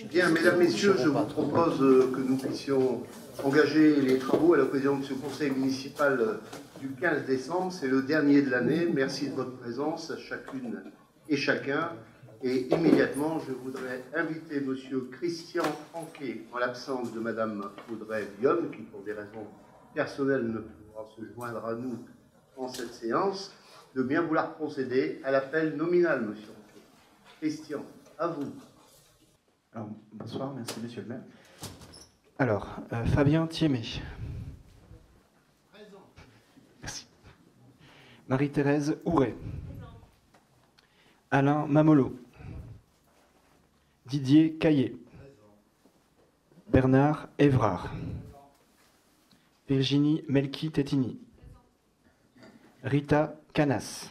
Bien, mesdames, messieurs, je vous propose que nous puissions engager les travaux à l'occasion de ce conseil municipal du 15 décembre. C'est le dernier de l'année. Merci de votre présence à chacune et chacun. Et immédiatement, je voudrais inviter monsieur Christian Anquet, en l'absence de madame Audrey Vionne, qui pour des raisons personnelles ne pourra se joindre à nous en cette séance, de bien vouloir procéder à l'appel nominal, monsieur Anquet. Christian, à vous. Alors, bonsoir, merci monsieur le maire. Alors, Fabien Thiémé. Présent. Merci. Marie-Thérèse Houret. Alain Mamolo. Didier Caillé. Bernard Évrard. Virginie Melki-Tettini. Rita Canas.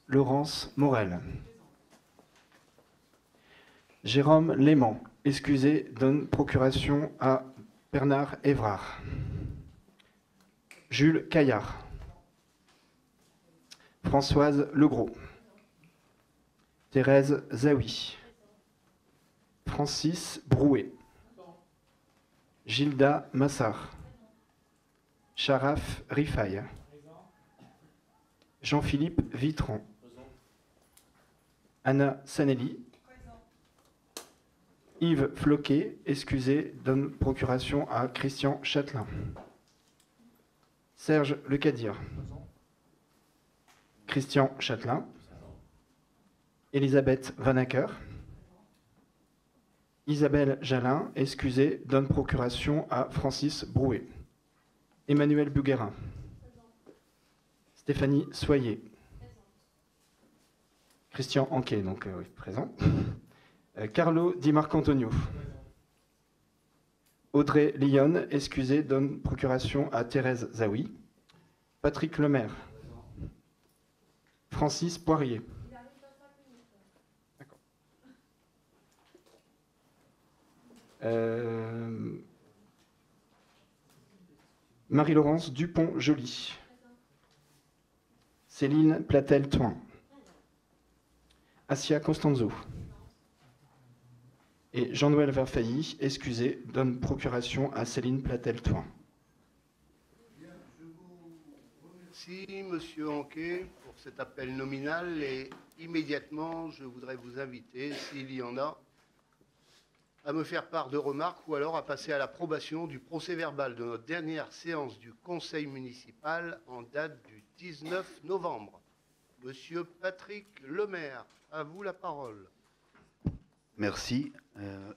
Laurence Morel. Jérôme Léman, excusé, donne procuration à Bernard Évrard. Jules Caillard. Françoise Legros. Thérèse Zawi. Francis Brouet. Gilda Massard. Charaf Rifaille. Jean-Philippe Vitran. Anna Sanelli. Yves Floquet, excusé, donne procuration à Christian Châtelain. Serge Lecadir. Christian Châtelain. Elisabeth Vanacker. Isabelle Jalin, excusé, donne procuration à Francis Brouet. Emmanuel Buguerin. Stéphanie Soyer. Christian Anquet, donc oui, présent. Carlo Di Marcantonio. Audrey Lyon, excusé, donne procuration à Thérèse Zawi. Patrick Lemaire. Francis Poirier. D'accord. Marie-Laurence Dupont-Joly. Céline Platel-Toin. Assia Costanzo. Et Jean-Noël Verfailly, excusé, donne procuration à Céline Platel-Toin. Je vous remercie, monsieur Anquet, pour cet appel nominal. Et immédiatement, je voudrais vous inviter, s'il y en a, à me faire part de remarques ou alors à passer à l'approbation du procès-verbal de notre dernière séance du conseil municipal en date du 19 novembre. Monsieur Patrick Lemaire, à vous la parole. Merci.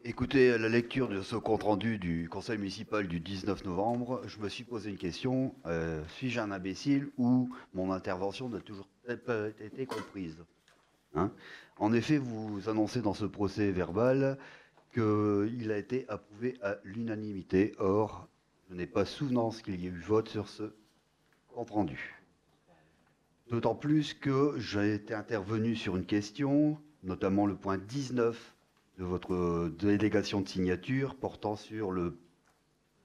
Écoutez, la lecture de ce compte-rendu du conseil municipal du 19 novembre, je me suis posé une question. Suis-je un imbécile ou mon intervention n'a toujours pas été comprise, hein? En effet, vous annoncez dans ce procès verbal qu'il a été approuvé à l'unanimité. Or, je n'ai pas souvenance qu'il y ait eu vote sur ce compte-rendu. D'autant plus que j'ai été intervenu sur une question, notamment le point 19 de votre délégation de signature portant sur le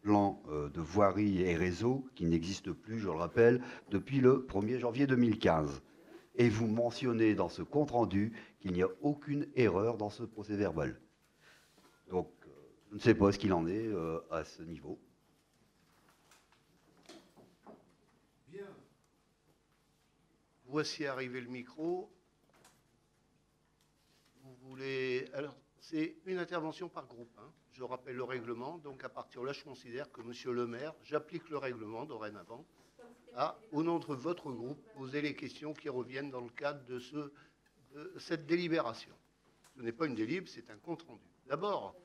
plan de voirie et réseau qui n'existe plus, je le rappelle, depuis le 1er janvier 2015. Et vous mentionnez dans ce compte-rendu qu'il n'y a aucune erreur dans ce procès-verbal. Donc, je ne sais pas ce qu'il en est à ce niveau. Bien. Voici arrivé le micro. Vous voulez... Alors, c'est une intervention par groupe, hein. Je rappelle le règlement. Donc, à partir de là, je considère que monsieur le maire, j'applique le règlement dorénavant, à, au nom de votre groupe, poser les questions qui reviennent dans le cadre de cette délibération. Ce n'est pas une délib, c'est un compte-rendu. D'abord,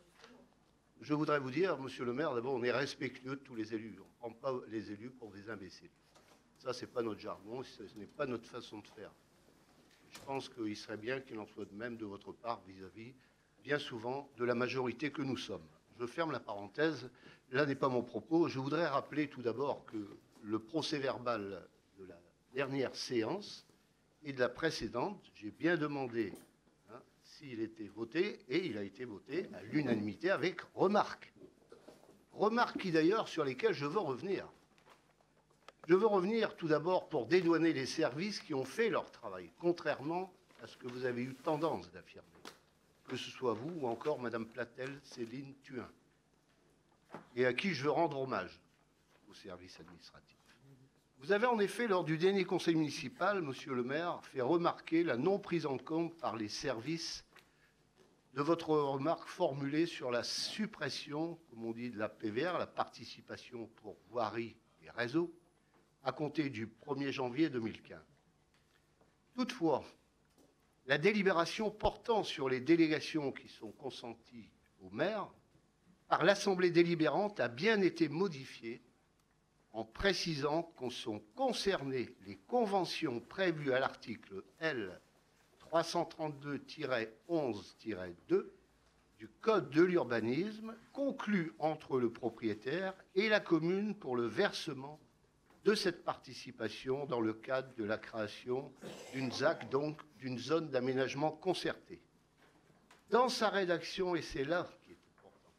je voudrais vous dire, monsieur le maire, d'abord, on est respectueux de tous les élus. On ne prend pas les élus pour des imbéciles. Ça, ce n'est pas notre jargon, ce n'est pas notre façon de faire. Je pense qu'il serait bien qu'il en soit de même de votre part vis-à-vis, bien souvent, de la majorité que nous sommes. Je ferme la parenthèse. Là n'est pas mon propos. Je voudrais rappeler tout d'abord que le procès-verbal de la dernière séance et de la précédente, j'ai bien demandé s'il était voté, et il a été voté à l'unanimité avec remarques. Remarques qui d'ailleurs sur lesquelles je veux revenir. Je veux revenir tout d'abord pour dédouaner les services qui ont fait leur travail, contrairement à ce que vous avez eu tendance d'affirmer. que ce soit vous ou encore Madame Platel Céline Thuin, et à qui je veux rendre hommage au service administratif. Vous avez en effet, lors du dernier conseil municipal, Monsieur le maire, fait remarquer la non prise en compte par les services de votre remarque formulée sur la suppression, comme on dit, de la PVR, la participation pour voirie et réseau, à compter du 1er janvier 2015. Toutefois, la délibération portant sur les délégations qui sont consenties au maire par l'Assemblée délibérante a bien été modifiée en précisant qu'en sont concernées les conventions prévues à l'article L. 332-11-2 du Code de l'urbanisme, conclues entre le propriétaire et la commune pour le versement de cette participation dans le cadre de la création d'une ZAC, donc d'une zone d'aménagement concerté. Dans sa rédaction, et c'est là qui est important,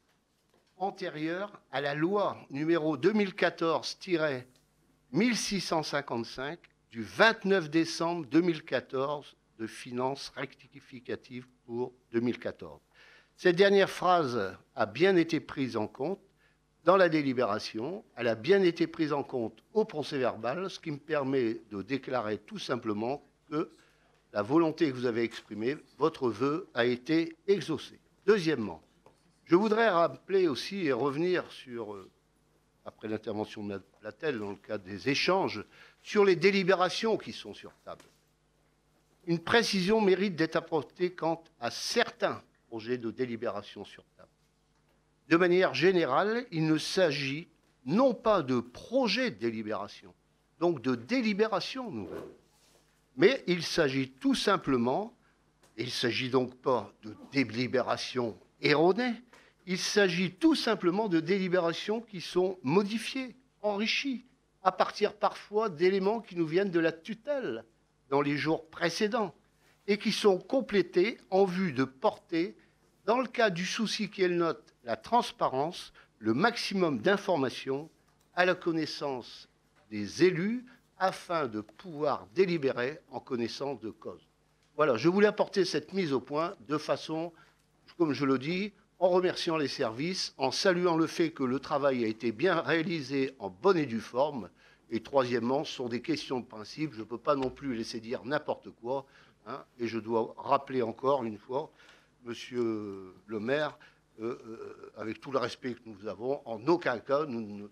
antérieure à la loi numéro 2014-1655 du 29 décembre 2014 de finances rectificatives pour 2014. Cette dernière phrase a bien été prise en compte dans la délibération, elle a bien été prise en compte au procès-verbal, ce qui me permet de déclarer tout simplement que la volonté que vous avez exprimée, votre vœu, a été exaucé. Deuxièmement, je voudrais rappeler aussi et revenir sur, après l'intervention de Mme Platel dans le cadre des échanges, sur les délibérations qui sont sur table. Une précision mérite d'être apportée quant à certains projets de délibération sur table. De manière générale, il ne s'agit non pas de projet de délibération, donc de délibération nouvelle, mais il s'agit tout simplement, et il ne s'agit donc pas de délibération erronée, il s'agit tout simplement de délibérations qui sont modifiées, enrichies, à partir parfois d'éléments qui nous viennent de la tutelle dans les jours précédents et qui sont complétés en vue de porter, dans le cas du souci qui est le nôtre, la transparence, le maximum d'informations à la connaissance des élus afin de pouvoir délibérer en connaissance de cause. Voilà, je voulais apporter cette mise au point de façon, comme je le dis, en remerciant les services, en saluant le fait que le travail a été bien réalisé en bonne et due forme. Et troisièmement, ce sont des questions de principe. Je ne peux pas non plus laisser dire n'importe quoi. Et je dois rappeler encore une fois, Monsieur le maire, avec tout le respect que nous avons, en aucun cas nous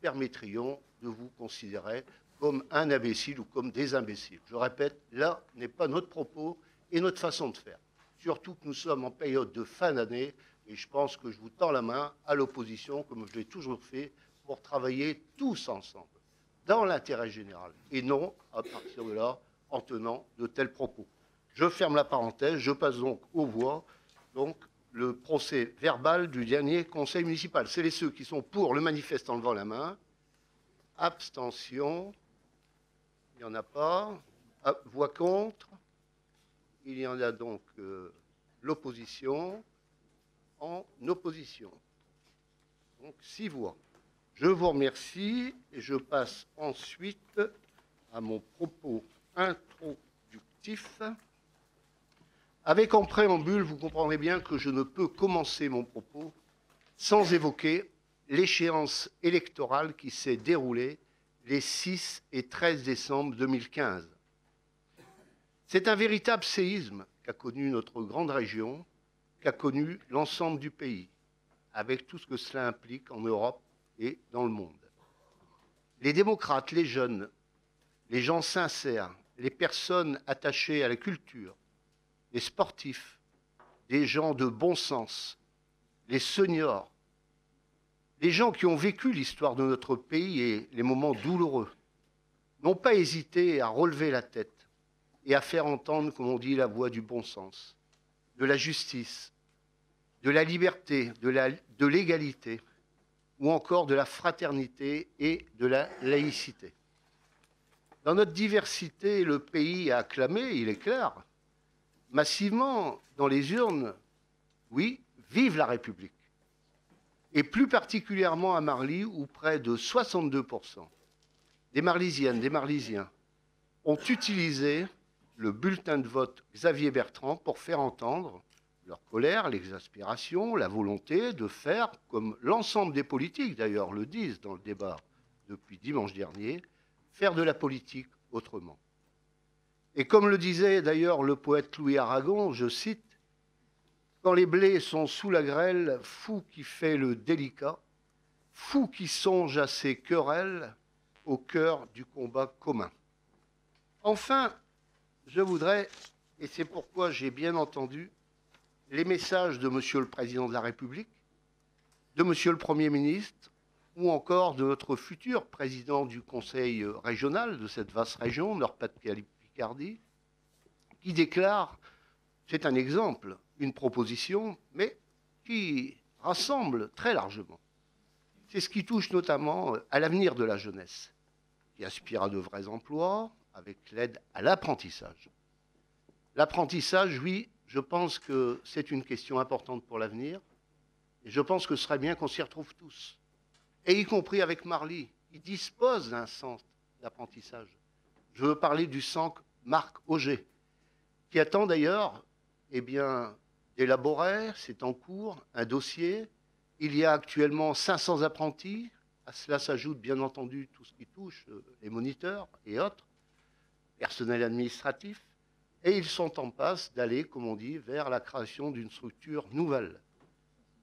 permettrions de vous considérer comme un imbécile ou comme des imbéciles. Je répète, là n'est pas notre propos et notre façon de faire. Surtout que nous sommes en période de fin d'année et je pense que je vous tends la main à l'opposition, comme je l'ai toujours fait, pour travailler tous ensemble, dans l'intérêt général, et non, à partir de là, en tenant de tels propos. Je ferme la parenthèse, je passe donc aux voix, donc le procès verbal du dernier conseil municipal. C'est ceux qui sont pour le manifeste en levant la main. Abstention. Il n'y en a pas. Voix contre. Il y en a donc l'opposition en opposition. Donc 6 voix. Je vous remercie et je passe ensuite à mon propos introductif. Avec en préambule, vous comprendrez bien que je ne peux commencer mon propos sans évoquer l'échéance électorale qui s'est déroulée les 6 et 13 décembre 2015. C'est un véritable séisme qu'a connu notre grande région, qu'a connu l'ensemble du pays, avec tout ce que cela implique en Europe et dans le monde. Les démocrates, les jeunes, les gens sincères, les personnes attachées à la culture, les sportifs, les gens de bon sens, les seniors, les gens qui ont vécu l'histoire de notre pays et les moments douloureux, n'ont pas hésité à relever la tête et à faire entendre, comme on dit, la voix du bon sens, de la justice, de la liberté, de l'égalité, ou encore de la fraternité et de la laïcité. Dans notre diversité, le pays a acclamé, il est clair, massivement dans les urnes, oui, vive la République. Et plus particulièrement à Marly, où près de 62% des Marlysiennes, des Marlysiens ont utilisé le bulletin de vote Xavier Bertrand pour faire entendre leur colère, l'exaspération, la volonté de faire, comme l'ensemble des politiques d'ailleurs le disent dans le débat depuis dimanche dernier, faire de la politique autrement. Et comme le disait d'ailleurs le poète Louis Aragon, je cite, « Quand les blés sont sous la grêle, fou qui fait le délicat, fou qui songe à ses querelles au cœur du combat commun. » Enfin, je voudrais, et c'est pourquoi j'ai bien entendu les messages de Monsieur le Président de la République, de Monsieur le Premier ministre, ou encore de notre futur président du Conseil régional de cette vaste région, Nord-Pas-de-Calais-Picardie, qui déclare, c'est un exemple, une proposition, mais qui rassemble très largement. C'est ce qui touche notamment à l'avenir de la jeunesse, qui aspire à de vrais emplois, avec l'aide à l'apprentissage. L'apprentissage, oui, je pense que c'est une question importante pour l'avenir, et je pense que ce serait bien qu'on s'y retrouve tous, et y compris avec Marly, qui dispose d'un centre d'apprentissage. Je veux parler du centre Marc Auger, qui attend d'ailleurs d'élaborer, c'est en cours, un dossier. Il y a actuellement 500 apprentis, à cela s'ajoute bien entendu tout ce qui touche les moniteurs et autres, personnel administratif, et ils sont en passe d'aller, comme on dit, vers la création d'une structure nouvelle.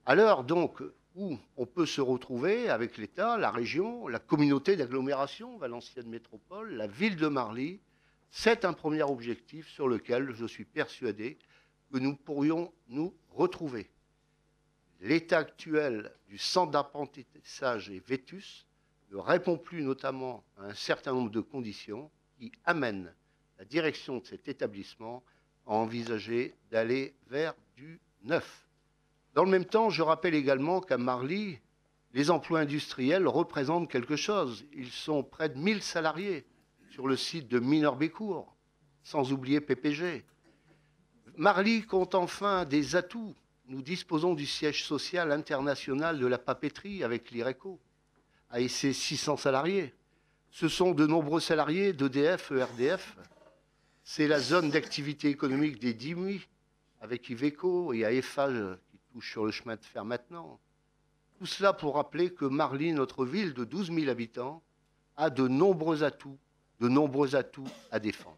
À l'heure donc où on peut se retrouver avec l'État, la région, la communauté d'agglomération, Valenciennes Métropole, la ville de Marly, c'est un premier objectif sur lequel je suis persuadé que nous pourrions nous retrouver. L'état actuel du centre d'apprentissage est vétus, ne répond plus notamment à un certain nombre de conditions qui amènent la direction de cet établissement à envisager d'aller vers du neuf. Dans le même temps, je rappelle également qu'à Marly, les emplois industriels représentent quelque chose. Ils sont près de 1000 salariés sur le site de Mineur-Bécourt, sans oublier PPG. Marly compte enfin des atouts. Nous disposons du siège social international de la papeterie avec l'IRECO, avec ses 600 salariés. Ce sont de nombreux salariés d'EDF, ERDF. C'est la zone d'activité économique des Dimy, avec Iveco et Eiffage qui touche sur le chemin de fer maintenant. Tout cela pour rappeler que Marly, notre ville de 12 000 habitants, a de nombreux atouts à défendre.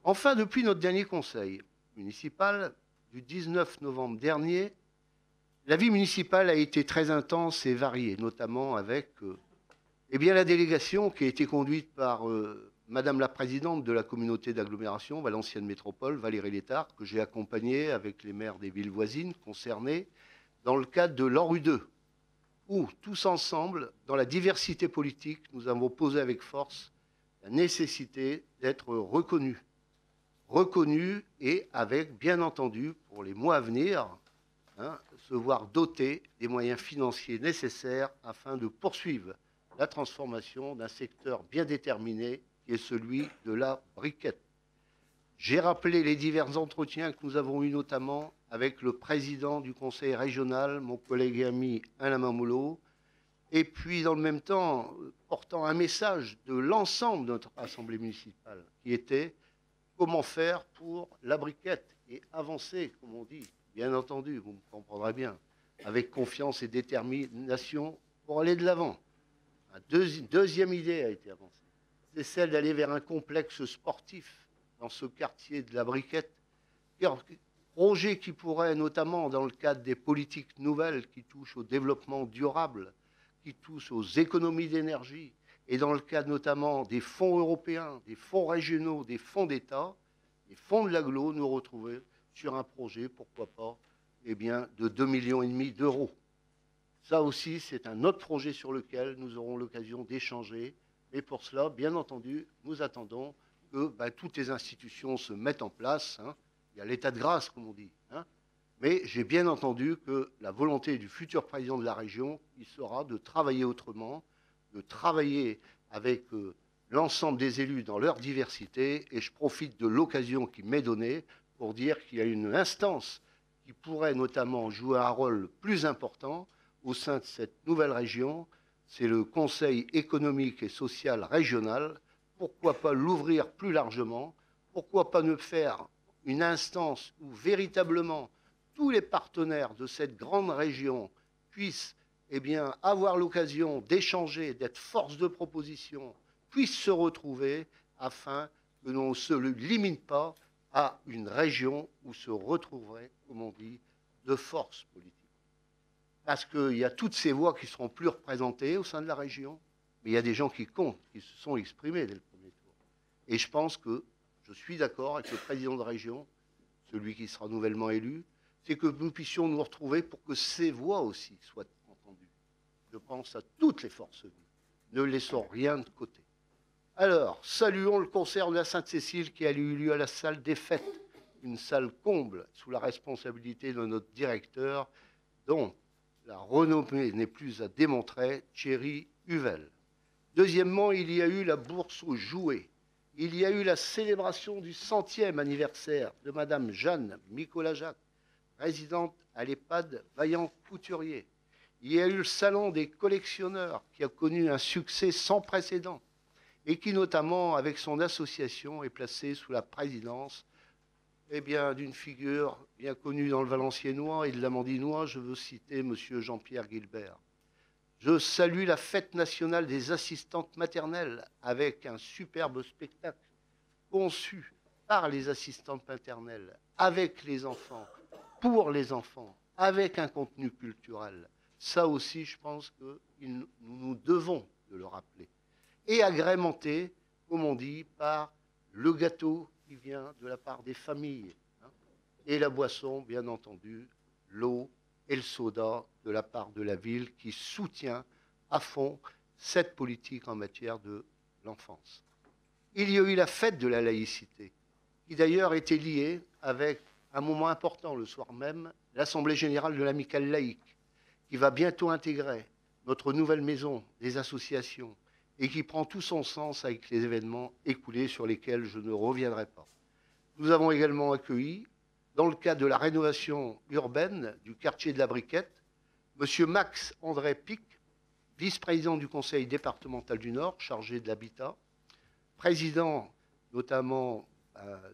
Enfin, depuis notre dernier conseil municipal du 19 novembre dernier, la vie municipale a été très intense et variée, notamment avec la délégation qui a été conduite par Madame la Présidente de la communauté d'agglomération Valenciennes Métropole, Valérie Létard, que j'ai accompagnée avec les maires des villes voisines concernées dans le cadre de l'ANRU 2, où tous ensemble, dans la diversité politique, nous avons posé avec force la nécessité d'être reconnus et avec, bien entendu, pour les mois à venir, se voir dotés des moyens financiers nécessaires afin de poursuivre la transformation d'un secteur bien déterminé qui est celui de la briquette. J'ai rappelé les divers entretiens que nous avons eus notamment avec le président du conseil régional, mon collègue et ami Alain Mamoulot, et puis dans le même temps portant un message de l'ensemble de notre assemblée municipale qui était comment faire pour la briquette et avancer, comme on dit, bien entendu, vous me comprendrez bien, avec confiance et détermination pour aller de l'avant. Une deuxième idée a été avancée, c'est celle d'aller vers un complexe sportif dans ce quartier de la briquette, projet qui pourrait, notamment dans le cadre des politiques nouvelles qui touchent au développement durable, qui touchent aux économies d'énergie, et dans le cadre notamment des fonds européens, des fonds régionaux, des fonds d'État, des fonds de l'agglo, nous retrouver sur un projet, pourquoi pas, de 2,5 millions d'euros. Ça aussi, c'est un autre projet sur lequel nous aurons l'occasion d'échanger. Et pour cela, bien entendu, nous attendons que toutes les institutions se mettent en place. Il y a l'état de grâce, comme on dit. Mais j'ai bien entendu que la volonté du futur président de la région, il sera de travailler autrement, de travailler avec l'ensemble des élus dans leur diversité. Et je profite de l'occasion qui m'est donnée pour dire qu'il y a une instance qui pourrait notamment jouer un rôle plus important au sein de cette nouvelle région. C'est le Conseil économique et social régional. Pourquoi pas l'ouvrir plus largement pourquoi pas ne faire une instance où véritablement tous les partenaires de cette grande région puissent avoir l'occasion d'échanger, d'être force de proposition, puissent se retrouver afin que l'on ne se limite pas à une région où se retrouveraient, comme on dit, de forces politiques. Parce qu'il y a toutes ces voix qui ne seront plus représentées au sein de la région, mais il y a des gens qui comptent, qui se sont exprimés dès le premier tour. Et je pense que je suis d'accord avec le président de région, celui qui sera nouvellement élu, c'est que nous puissions nous retrouver pour que ces voix aussi soient entendues. Je pense à toutes les forces vives. Ne laissons rien de côté. Alors, saluons le concert de la Sainte-Cécile qui a eu lieu à la salle des fêtes, une salle comble sous la responsabilité de notre directeur, dont la renommée n'est plus à démontrer, Thierry Huvel. Deuxièmement, il y a eu la bourse aux jouets. Il y a eu la célébration du 100e anniversaire de Madame Jeanne Nicolas-Jacques, résidente à l'EHPAD Vaillant-Couturier. Il y a eu le salon des collectionneurs qui a connu un succès sans précédent et qui, notamment avec son association, est placé sous la présidence d'une figure bien connue dans le Valenciennois et de l'Amandinois. Je veux citer M. Jean-Pierre Guilbert. Je salue la fête nationale des assistantes maternelles avec un superbe spectacle conçu par les assistantes maternelles, avec les enfants, pour les enfants, avec un contenu culturel. Ça aussi, je pense que nous devons de le rappeler. Et agrémenté, comme on dit, par le gâteau qui vient de la part des familles, et la boisson, bien entendu, l'eau et le soda de la part de la ville qui soutient à fond cette politique en matière de l'enfance. Il y a eu la fête de la laïcité, qui d'ailleurs était liée avec un moment important le soir même, l'Assemblée générale de l'Amicale laïque, qui va bientôt intégrer notre nouvelle maison des associations et qui prend tout son sens avec les événements écoulés sur lesquels je ne reviendrai pas. Nous avons également accueilli, dans le cadre de la rénovation urbaine du quartier de la Briquette, M. Max André Pic, vice-président du Conseil départemental du Nord, chargé de l'habitat, président notamment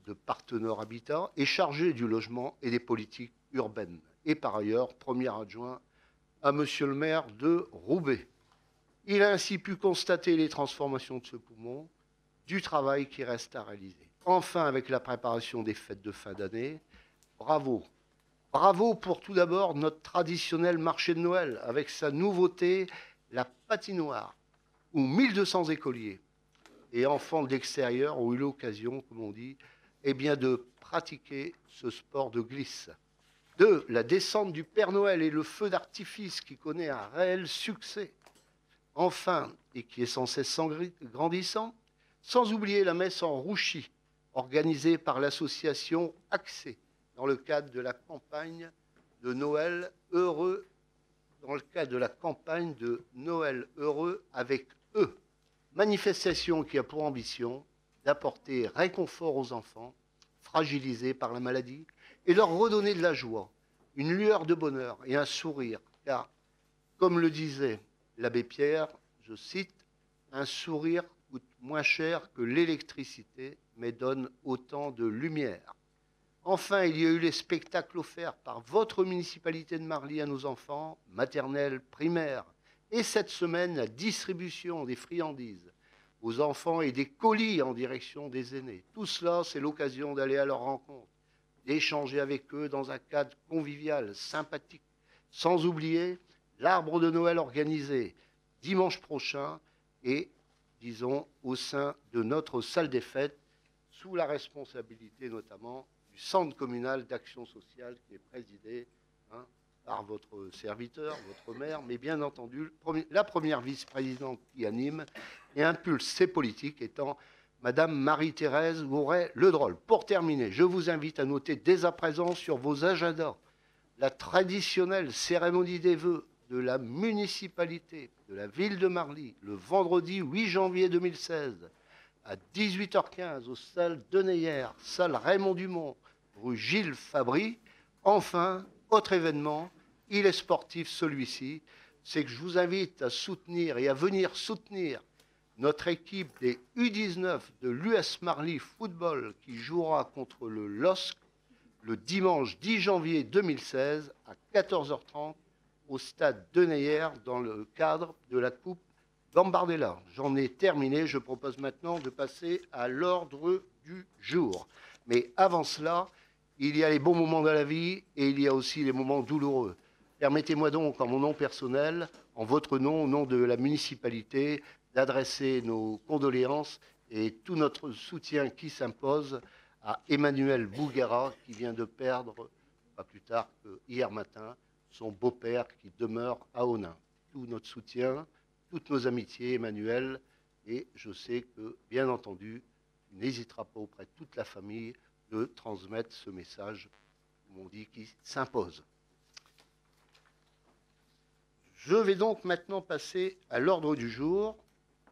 de Partenaire Habitat et chargé du logement et des politiques urbaines. Et par ailleurs, premier adjoint à M. le maire de Roubaix. Il a ainsi pu constater les transformations de ce poumon, du travail qui reste à réaliser. Enfin, avec la préparation des fêtes de fin d'année, bravo. Bravo pour tout d'abord notre traditionnel marché de Noël, avec sa nouveauté, la patinoire, où 1200 écoliers et enfants de l'extérieur ont eu l'occasion, comme on dit, de pratiquer ce sport de glisse. De la descente du Père Noël et le feu d'artifice qui connaît un réel succès. Enfin, et qui est sans cesse grandissant, sans oublier la messe en rouchy, organisée par l'association Accès, dans le cadre de la campagne de Noël heureux, avec eux. Manifestation qui a pour ambition d'apporter réconfort aux enfants fragilisés par la maladie et leur redonner de la joie, une lueur de bonheur et un sourire. Car, comme le disait l'abbé Pierre, je cite, « Un sourire coûte moins cher que l'électricité, mais donne autant de lumière. » Enfin, il y a eu les spectacles offerts par votre municipalité de Marly à nos enfants, maternelle, primaire, et cette semaine, la distribution des friandises aux enfants et des colis en direction des aînés. Tout cela, c'est l'occasion d'aller à leur rencontre, d'échanger avec eux dans un cadre convivial, sympathique, sans oublier l'arbre de Noël organisé dimanche prochain et, disons, au sein de notre salle des fêtes, sous la responsabilité notamment du Centre communal d'action sociale qui est présidé par votre serviteur, votre maire, mais bien entendu, la première vice-présidente qui anime et impulse ces politiques étant Madame Marie-Thérèse Gouret-Ledroll. Pour terminer, je vous invite à noter dès à présent sur vos agendas la traditionnelle cérémonie des vœux de la municipalité de la ville de Marly, le vendredi 8 janvier 2016, à 18h15, aux salles Deneyer, salle Raymond Dumont, rue Gilles Fabry. Enfin, autre événement, il est sportif celui-ci, c'est que je vous invite à soutenir et à venir soutenir notre équipe des U19 de l'US Marly Football qui jouera contre le LOSC le dimanche 10 janvier 2016 à 14h30 au stade Deneyer dans le cadre de la Coupe Gambardella. J'en ai terminé. Je propose maintenant de passer à l'ordre du jour. Mais avant cela, il y a les bons moments de la vie et il y a aussi les moments douloureux. Permettez-moi donc, en mon nom personnel, en votre nom, au nom de la municipalité, d'adresser nos condoléances et tout notre soutien qui s'impose à Emmanuel Bougara, qui vient de perdre, pas plus tard que hier matin, son beau-père qui demeure à Onin. Tout notre soutien, toutes nos amitiés, Emmanuel, et je sais que, bien entendu, tu n'hésiteras pas auprès de toute la famille de transmettre ce message, comme on dit, qui s'impose. Je vais donc maintenant passer à l'ordre du jour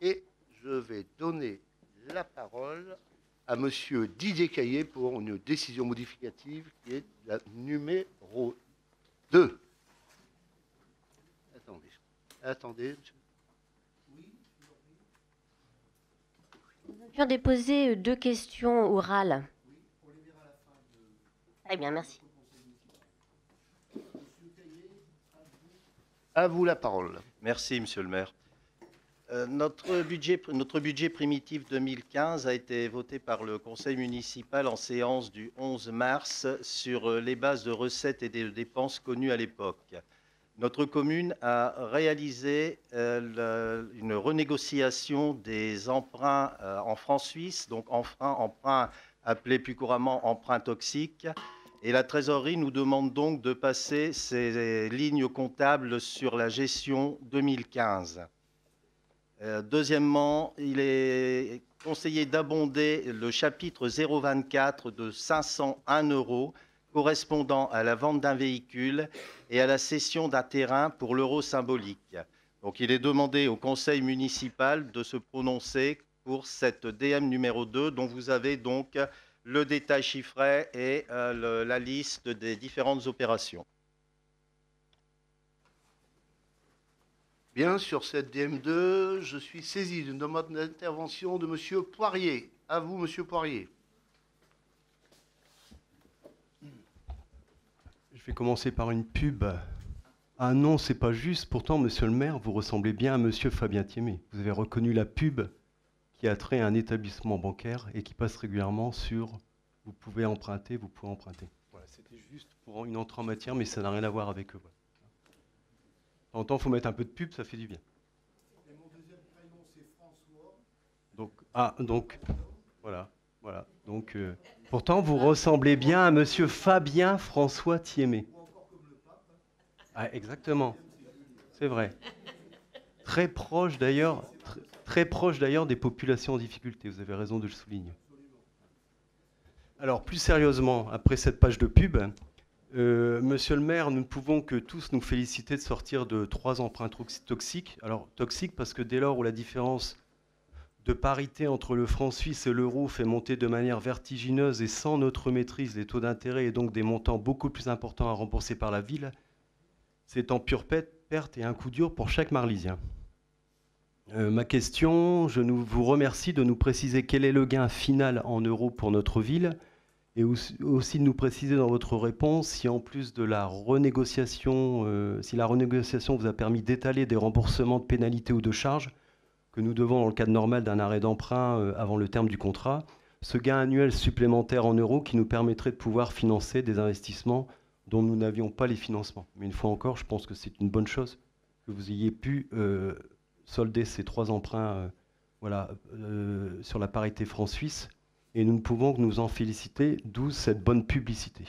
et je vais donner la parole à Monsieur Didier Caillé pour une décision modificative qui est la numéro 2. Attendez. Monsieur. Nous avions déposé 2 questions orales. Très bien, merci. À vous la parole. Merci, Monsieur le maire. Notre budget primitif 2015 a été voté par le Conseil municipal en séance du 11 mars sur les bases de recettes et des dépenses connues à l'époque. Notre commune a réalisé une renégociation des emprunts en francs suisses, donc emprunts appelés plus couramment emprunts toxiques. Et la trésorerie nous demande donc de passer ces lignes comptables sur la gestion 2015. Deuxièmement, il est conseillé d'abonder le chapitre 024 de 501 € correspondant à la vente d'un véhicule et à la cession d'un terrain pour l'euro symbolique. Donc il est demandé au conseil municipal de se prononcer pour cette DM numéro 2 dont vous avez donc le détail chiffré et la liste des différentes opérations. Bien, sur cette DM2, je suis saisi d'une demande d'intervention de Monsieur Poirier. À vous, Monsieur Poirier. Je vais commencer par une pub. Ah non, c'est pas juste. Pourtant, monsieur le maire, vous ressemblez bien à monsieur Fabien Thiémé. Vous avez reconnu la pub qui a trait à un établissement bancaire et qui passe régulièrement sur « vous pouvez emprunter, vous pouvez emprunter ». Voilà, c'était juste pour une entrée en matière, mais ça n'a rien à voir avec eux. Voilà. De temps en temps, il faut mettre un peu de pub, ça fait du bien. Et mon deuxième prénom, c'est François. Donc, voilà. Donc, pourtant, vous ressemblez bien à monsieur Fabien François Thiémé. Ah, exactement. C'est vrai. Très proche d'ailleurs des populations en difficulté. Vous avez raison de le souligner. Alors, plus sérieusement, après cette page de pub, monsieur le maire, nous ne pouvons que tous nous féliciter de sortir de 3 emprunts toxiques. Alors, toxiques parce que dès lors où la différence de parité entre le franc suisse et l'euro fait monter de manière vertigineuse et sans notre maîtrise les taux d'intérêt et donc des montants beaucoup plus importants à rembourser par la ville, c'est en pure perte et un coup dur pour chaque Marlysien. Ma question, vous remercie de nous préciser quel est le gain final en euros pour notre ville et aussi de nous préciser dans votre réponse si en plus de la renégociation, si la renégociation vous a permis d'étaler des remboursements de pénalités ou de charges que nous devons dans le cadre normal d'un arrêt d'emprunt avant le terme du contrat, ce gain annuel supplémentaire en euros qui nous permettrait de pouvoir financer des investissements dont nous n'avions pas les financements. Mais une fois encore, je pense que c'est une bonne chose que vous ayez pu solder ces 3 emprunts sur la parité franc-suisse et nous ne pouvons que nous en féliciter, d'où cette bonne publicité.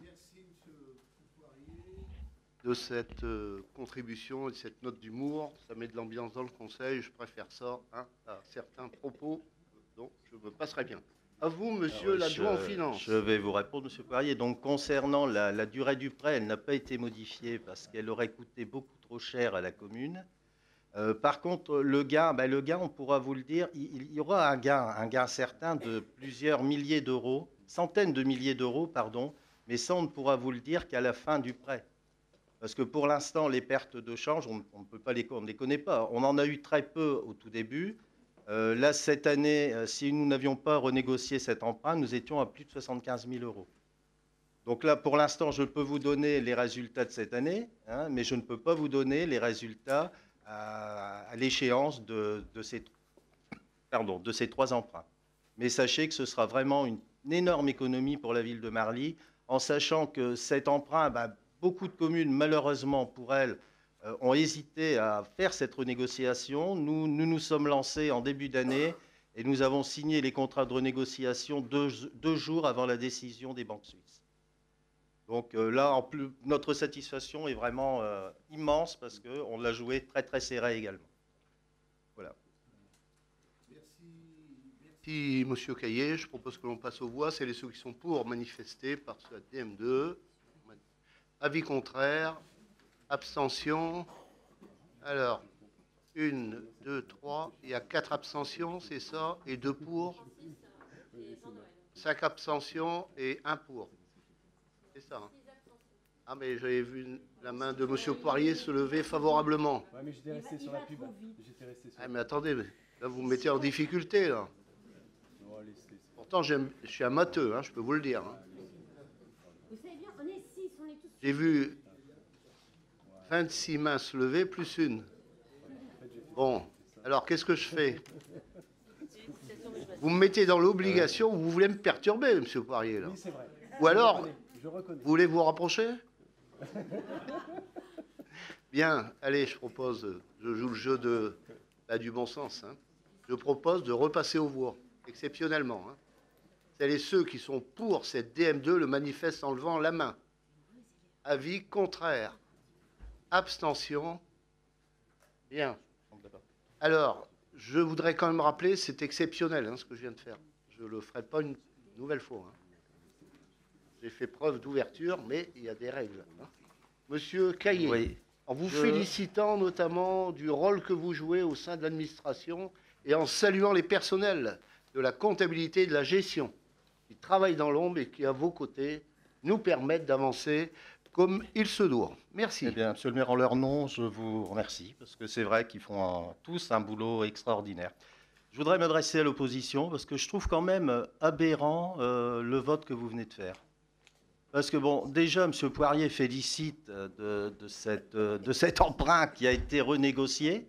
Merci, monsieur Poirier, de cette contribution et de cette note d'humour. Ça met de l'ambiance dans le conseil. Je préfère ça à certains propos dont je me passerai bien. À vous, monsieur l'adjoint en finance. Je vais vous répondre, monsieur Poirier. Donc, concernant la durée du prêt, elle n'a pas été modifiée parce qu'elle aurait coûté beaucoup trop cher à la commune. Par contre, le gain, on pourra vous le dire, il y aura un gain certain de plusieurs milliers d'euros, centaines de milliers d'euros, pardon, mais ça, on ne pourra vous le dire qu'à la fin du prêt. Parce que pour l'instant, les pertes de change, on ne les connaît pas. On en a eu très peu au tout début. Là, cette année, si nous n'avions pas renégocié cet emprunt, nous étions à plus de 75 000 euros. Donc là, pour l'instant, je peux vous donner les résultats de cette année, hein, mais je ne peux pas vous donner les résultats à l'échéance de ces 3 emprunts. Mais sachez que ce sera vraiment une énorme économie pour la ville de Marly, en sachant que cet emprunt, beaucoup de communes, malheureusement pour elles, ont hésité à faire cette renégociation. Nous nous sommes lancés en début d'année et nous avons signé les contrats de renégociation deux jours avant la décision des banques suisses. Donc là, en plus, notre satisfaction est vraiment immense parce qu'on l'a joué très très serré également. Voilà. Merci, Monsieur Caillé. Je propose que l'on passe aux voix. C'est ceux qui sont pour manifester par ce DM2. Avis contraire. Abstention. Alors, 1, 2, 3. Il y a 4 abstentions, c'est ça, et 2 pour. 5 abstentions et 1 pour. C'est ça. Hein. Ah, mais j'avais vu la main de Monsieur Poirier se lever favorablement. Ouais, mais j'étais resté sur la pub. Ah, mais attendez, là, vous me mettez en difficulté, là. Pourtant, je suis amateur, hein, je peux vous le dire. Hein. Vous savez bien, on est 6, on est tous... J'ai vu 26 mains se lever, plus une. Bon, alors qu'est-ce que je fais? Vous me mettez dans l'obligation, vous voulez me perturber, Monsieur Poirier, là. Oui, c'est vrai. Ou alors, Je reconnais. vous voulez vous rapprocher? Bien, allez, je propose, je joue le jeu du bon sens. Hein. Je propose de repasser aux voix, exceptionnellement. Hein. Celles et ceux qui sont pour cette DM2 le manifestent en levant la main. Avis contraire. Abstention. Bien. Alors, je voudrais quand même rappeler, c'est exceptionnel hein, ce que je viens de faire. Je ne le ferai pas une nouvelle fois. Hein. J'ai fait preuve d'ouverture, mais il y a des règles. Hein. Monsieur Caillé, Oui. en vous félicitant notamment du rôle que vous jouez au sein de l'administration et en saluant les personnels de la comptabilité et de la gestion qui travaillent dans l'ombre et qui, à vos côtés, nous permettent d'avancer comme il se doit. Merci. Eh bien, Monsieur le maire, en leur nom, je vous remercie, parce que c'est vrai qu'ils font tous un boulot extraordinaire. Je voudrais m'adresser à l'opposition, parce que je trouve quand même aberrant le vote que vous venez de faire. Parce que, bon, déjà, M. Poirier félicite de cet emprunt qui a été renégocié,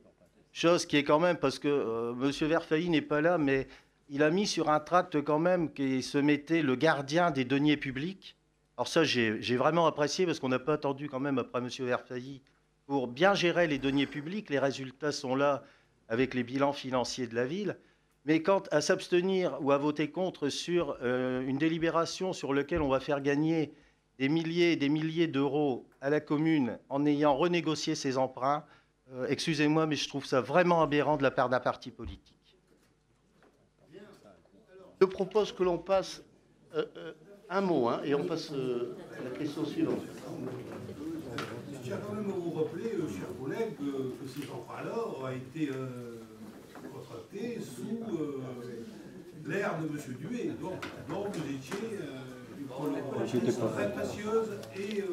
chose qui est quand même, parce que M. Verfailly n'est pas là, mais il a mis sur un tract quand même qui se mettait le gardien des deniers publics. Alors ça, j'ai vraiment apprécié parce qu'on n'a pas attendu quand même après M. Verfailly pour bien gérer les deniers publics. Les résultats sont là avec les bilans financiers de la ville. Mais quant à s'abstenir ou à voter contre sur une délibération sur laquelle on va faire gagner des milliers et des milliers d'euros à la commune en ayant renégocié ses emprunts, excusez-moi, mais je trouve ça vraiment aberrant de la part d'un parti politique. Je propose que l'on passe un mot, hein, et on passe à la question suivante. Je tiens quand même à vous rappeler, chers collègues, que ces emprunts-là ont été contractés sous l'ère de M. Duet. Donc vous étiez une collaboration très précieuse et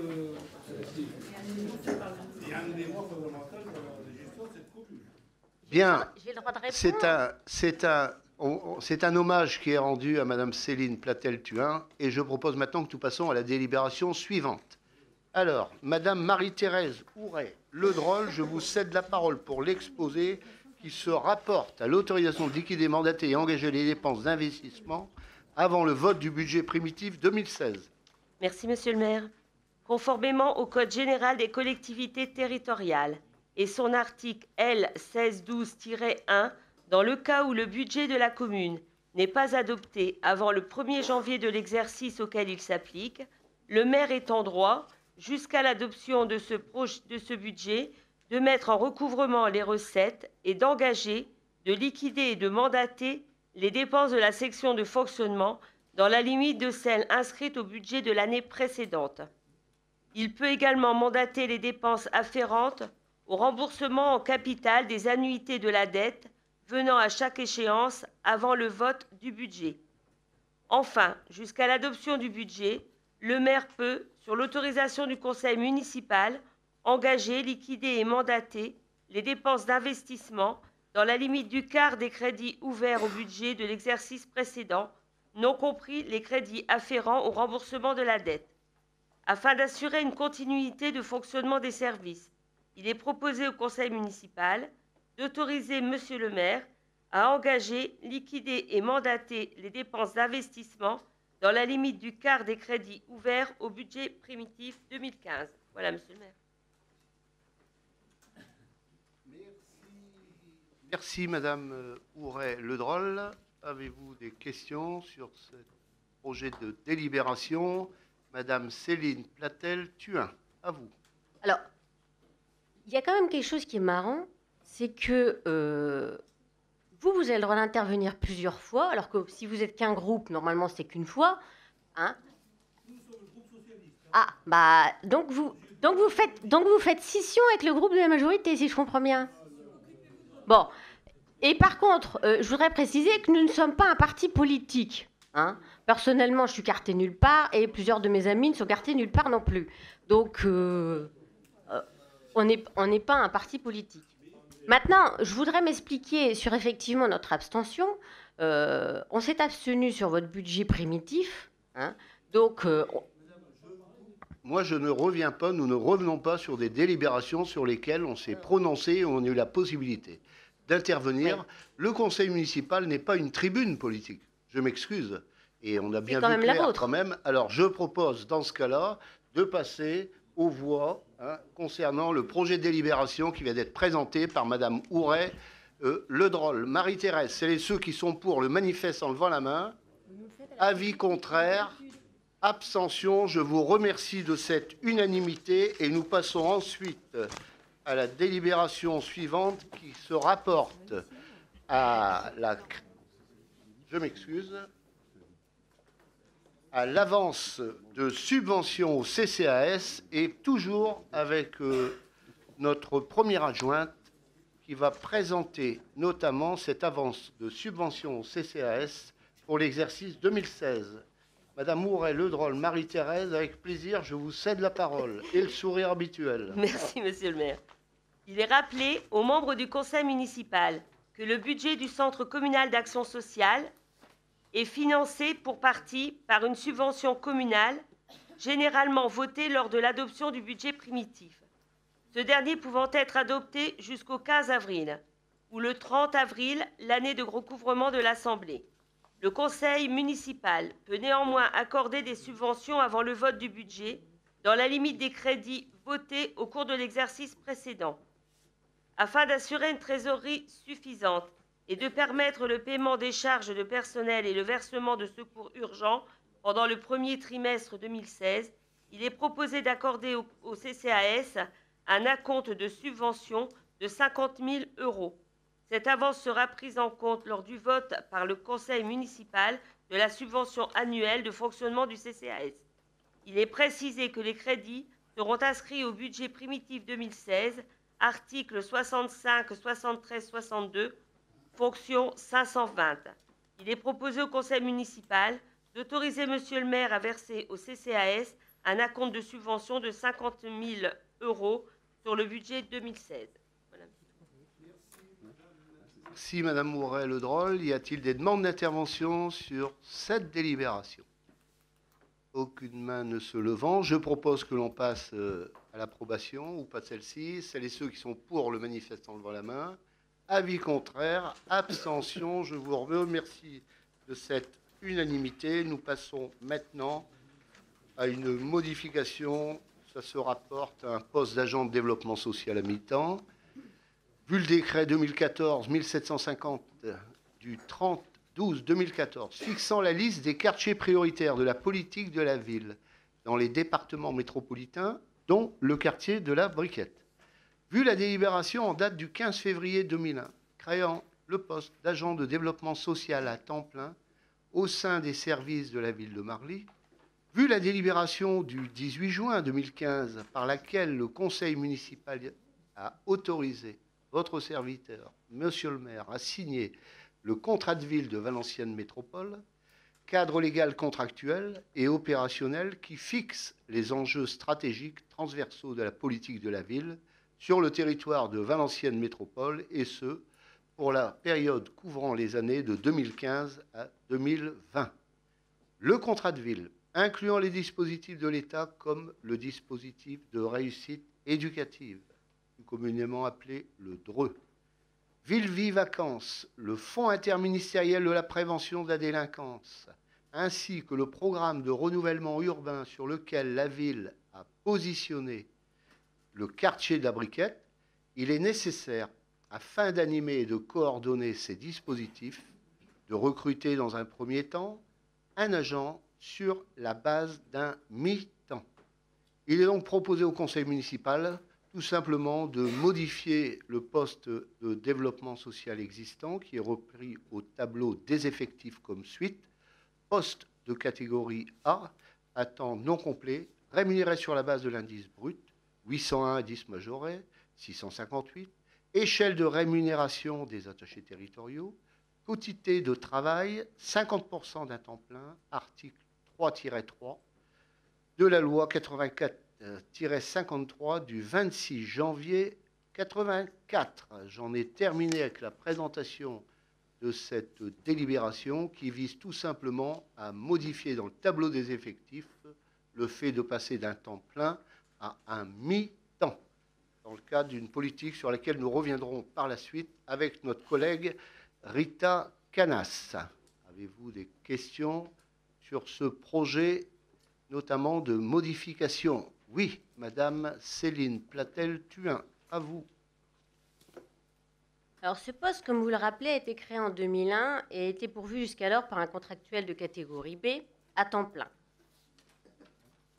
un élément fondamental dans la gestion de cette commune. Bien, J'ai le droit de répondre. c'est un hommage qui est rendu à Madame Céline Platel-Thuin, et je propose maintenant que nous passons à la délibération suivante. Alors, Madame Marie-Thérèse Ouret-Ledroll, je vous cède la parole pour l'exposé qui se rapporte à l'autorisation de liquider, mandater et engager les dépenses d'investissement avant le vote du budget primitif 2016. Merci, Monsieur le maire. Conformément au Code général des collectivités territoriales et son article L 1612-1, dans le cas où le budget de la commune n'est pas adopté avant le 1er janvier de l'exercice auquel il s'applique, le maire est en droit, jusqu'à l'adoption de ce budget, de mettre en recouvrement les recettes et d'engager, de liquider et de mandater les dépenses de la section de fonctionnement dans la limite de celles inscrites au budget de l'année précédente. Il peut également mandater les dépenses afférentes au remboursement en capital des annuités de la dette venant à chaque échéance avant le vote du budget. Enfin, jusqu'à l'adoption du budget, le maire peut, sur l'autorisation du conseil municipal, engager, liquider et mandater les dépenses d'investissement dans la limite du quart des crédits ouverts au budget de l'exercice précédent, non compris les crédits afférents au remboursement de la dette. Afin d'assurer une continuité de fonctionnement des services, il est proposé au conseil municipal d'autoriser Monsieur le maire à engager, liquider et mandater les dépenses d'investissement dans la limite du quart des crédits ouverts au budget primitif 2015. Voilà, Monsieur le maire. Merci, Madame Houret-Le-Droll. Avez-vous des questions sur ce projet de délibération? Madame Céline Platel-Thuin, à vous. Alors, il y a quand même quelque chose qui est marrant, c'est que vous avez le droit d'intervenir plusieurs fois, alors que si vous êtes qu'un groupe, normalement, c'est qu'une fois. Hein. Ah, bah, donc vous faites scission avec le groupe de la majorité, si je comprends bien. Bon. Et par contre, je voudrais préciser que nous ne sommes pas un parti politique. Hein. Personnellement, je suis cartée nulle part et plusieurs de mes amis ne sont cartés nulle part non plus. Donc, on n'est pas un parti politique. Maintenant, je voudrais m'expliquer sur effectivement notre abstention. On s'est abstenu sur votre budget primitif. Hein. Donc, moi, je ne reviens pas, nous ne revenons pas sur des délibérations sur lesquelles on s'est prononcé et on a eu la possibilité d'intervenir. Oui. Le conseil municipal n'est pas une tribune politique. Je m'excuse. Et on a bien vu clair quand même. Alors, je propose, dans ce cas-là, de passer aux voix concernant le projet de délibération qui vient d'être présenté par Madame Houret-Le-Droll. Marie-Thérèse, c'est ceux qui sont pour le manifeste en levant la main. Avis contraire. Abstention. Je vous remercie de cette unanimité et nous passons ensuite à la délibération suivante qui se rapporte à la... Je m'excuse. À l'avance de subventions au CCAS et toujours avec notre première adjointe qui va présenter notamment cette avance de subventions au CCAS pour l'exercice 2016. Madame Houret-Le-Droll, Marie-Thérèse, avec plaisir, je vous cède la parole et le sourire habituel. Merci, Monsieur le maire. Il est rappelé aux membres du conseil municipal que le budget du Centre communal d'action sociale est financé pour partie par une subvention communale généralement votée lors de l'adoption du budget primitif. Ce dernier pouvant être adopté jusqu'au 15 avril ou le 30 avril, l'année de recouvrement de l'Assemblée. Le conseil municipal peut néanmoins accorder des subventions avant le vote du budget dans la limite des crédits votés au cours de l'exercice précédent. Afin d'assurer une trésorerie suffisante et de permettre le paiement des charges de personnel et le versement de secours urgents pendant le premier trimestre 2016, il est proposé d'accorder au CCAS un acompte de subvention de 50 000 €. Cette avance sera prise en compte lors du vote par le conseil municipal de la subvention annuelle de fonctionnement du CCAS. Il est précisé que les crédits seront inscrits au budget primitif 2016, articles 65, 73, 62, fonction 520. Il est proposé au conseil municipal d'autoriser Monsieur le maire à verser au CCAS un acompte de subvention de 50 000 € sur le budget 2016. Voilà. Merci Madame Houret-Le-Droll. Y a-t-il des demandes d'intervention sur cette délibération? Aucune main ne se levant. Je propose que l'on passe à l'approbation ou pas celle-ci. Celles et ceux qui sont pour le manifeste en levant la main. Avis contraire, abstention. Je vous remercie de cette unanimité. Nous passons maintenant à une modification. Ça se rapporte à un poste d'agent de développement social à mi-temps. Vu le décret 2014-1750 du 30/12/2014 fixant la liste des quartiers prioritaires de la politique de la ville dans les départements métropolitains, dont le quartier de la Briquette. Vu la délibération en date du 15 février 2001, créant le poste d'agent de développement social à temps plein au sein des services de la ville de Marly, vu la délibération du 18 juin 2015 par laquelle le conseil municipal a autorisé votre serviteur, Monsieur le maire, à signer le contrat de ville de Valenciennes Métropole, cadre légal contractuel et opérationnel qui fixe les enjeux stratégiques transversaux de la politique de la ville sur le territoire de Valenciennes Métropole, et ce, pour la période couvrant les années de 2015 à 2020. Le contrat de ville, incluant les dispositifs de l'État comme le dispositif de réussite éducative, plus communément appelé le DREU. Ville-Vie Vacances, le Fonds interministériel de la prévention de la délinquance, ainsi que le programme de renouvellement urbain sur lequel la ville a positionné le quartier de la Briquette, il est nécessaire, afin d'animer et de coordonner ces dispositifs, de recruter dans un premier temps un agent sur la base d'un mi-temps. Il est donc proposé au conseil municipal tout simplement de modifier le poste de développement social existant qui est repris au tableau des effectifs comme suite: poste de catégorie A, à temps non complet, rémunéré sur la base de l'indice brut, 801 indice majoré, 658, échelle de rémunération des attachés territoriaux, quotité de travail, 50% d'un temps plein, article 3-3 de la loi 84-53 du 26 janvier 84. J'en ai terminé avec la présentation de cette délibération qui vise tout simplement à modifier dans le tableau des effectifs le fait de passer d'un temps plein à un mi-temps, dans le cadre d'une politique sur laquelle nous reviendrons par la suite avec notre collègue Rita Canas. Avez-vous des questions sur ce projet, notamment de modification? Oui, Madame Céline Platel-Thuin, à vous. Alors, ce poste, comme vous le rappelez, a été créé en 2001 et a été pourvu jusqu'alors par un contractuel de catégorie B à temps plein.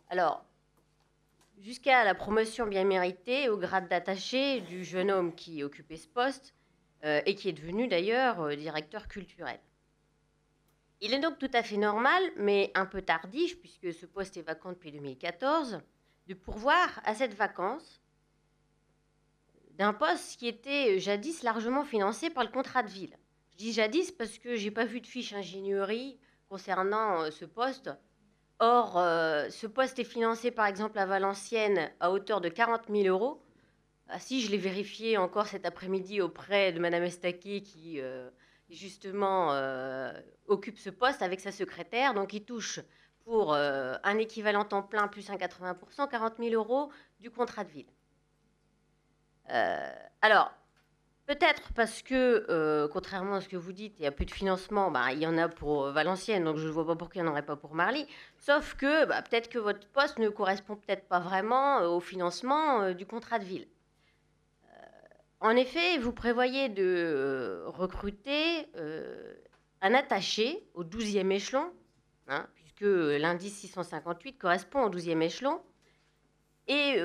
Alors, jusqu'à la promotion bien méritée au grade d'attaché du jeune homme qui occupait ce poste et qui est devenu d'ailleurs directeur culturel. Il est donc tout à fait normal, mais un peu tardif, puisque ce poste est vacant depuis 2014, de pourvoir à cette vacance d'un poste qui était jadis largement financé par le contrat de ville. Je dis jadis parce que je n'ai pas vu de fiche ingénierie concernant ce poste. Or, ce poste est financé par exemple à Valenciennes à hauteur de 40 000 euros. Si je l'ai vérifié encore cet après-midi auprès de Madame Estaquet qui justement occupe ce poste avec sa secrétaire, donc il touche pour un équivalent temps plein plus un 80%, 40 000 euros du contrat de ville. Alors, peut-être parce que, contrairement à ce que vous dites, il y a plus de financement, il y en a pour Valenciennes, donc je ne vois pas pourquoi il n'y en aurait pas pour Marly, sauf que peut-être que votre poste ne correspond peut-être pas vraiment au financement du contrat de ville. En effet, vous prévoyez de recruter un attaché au 12e échelon, puisque l'indice 658 correspond au 12e échelon. Et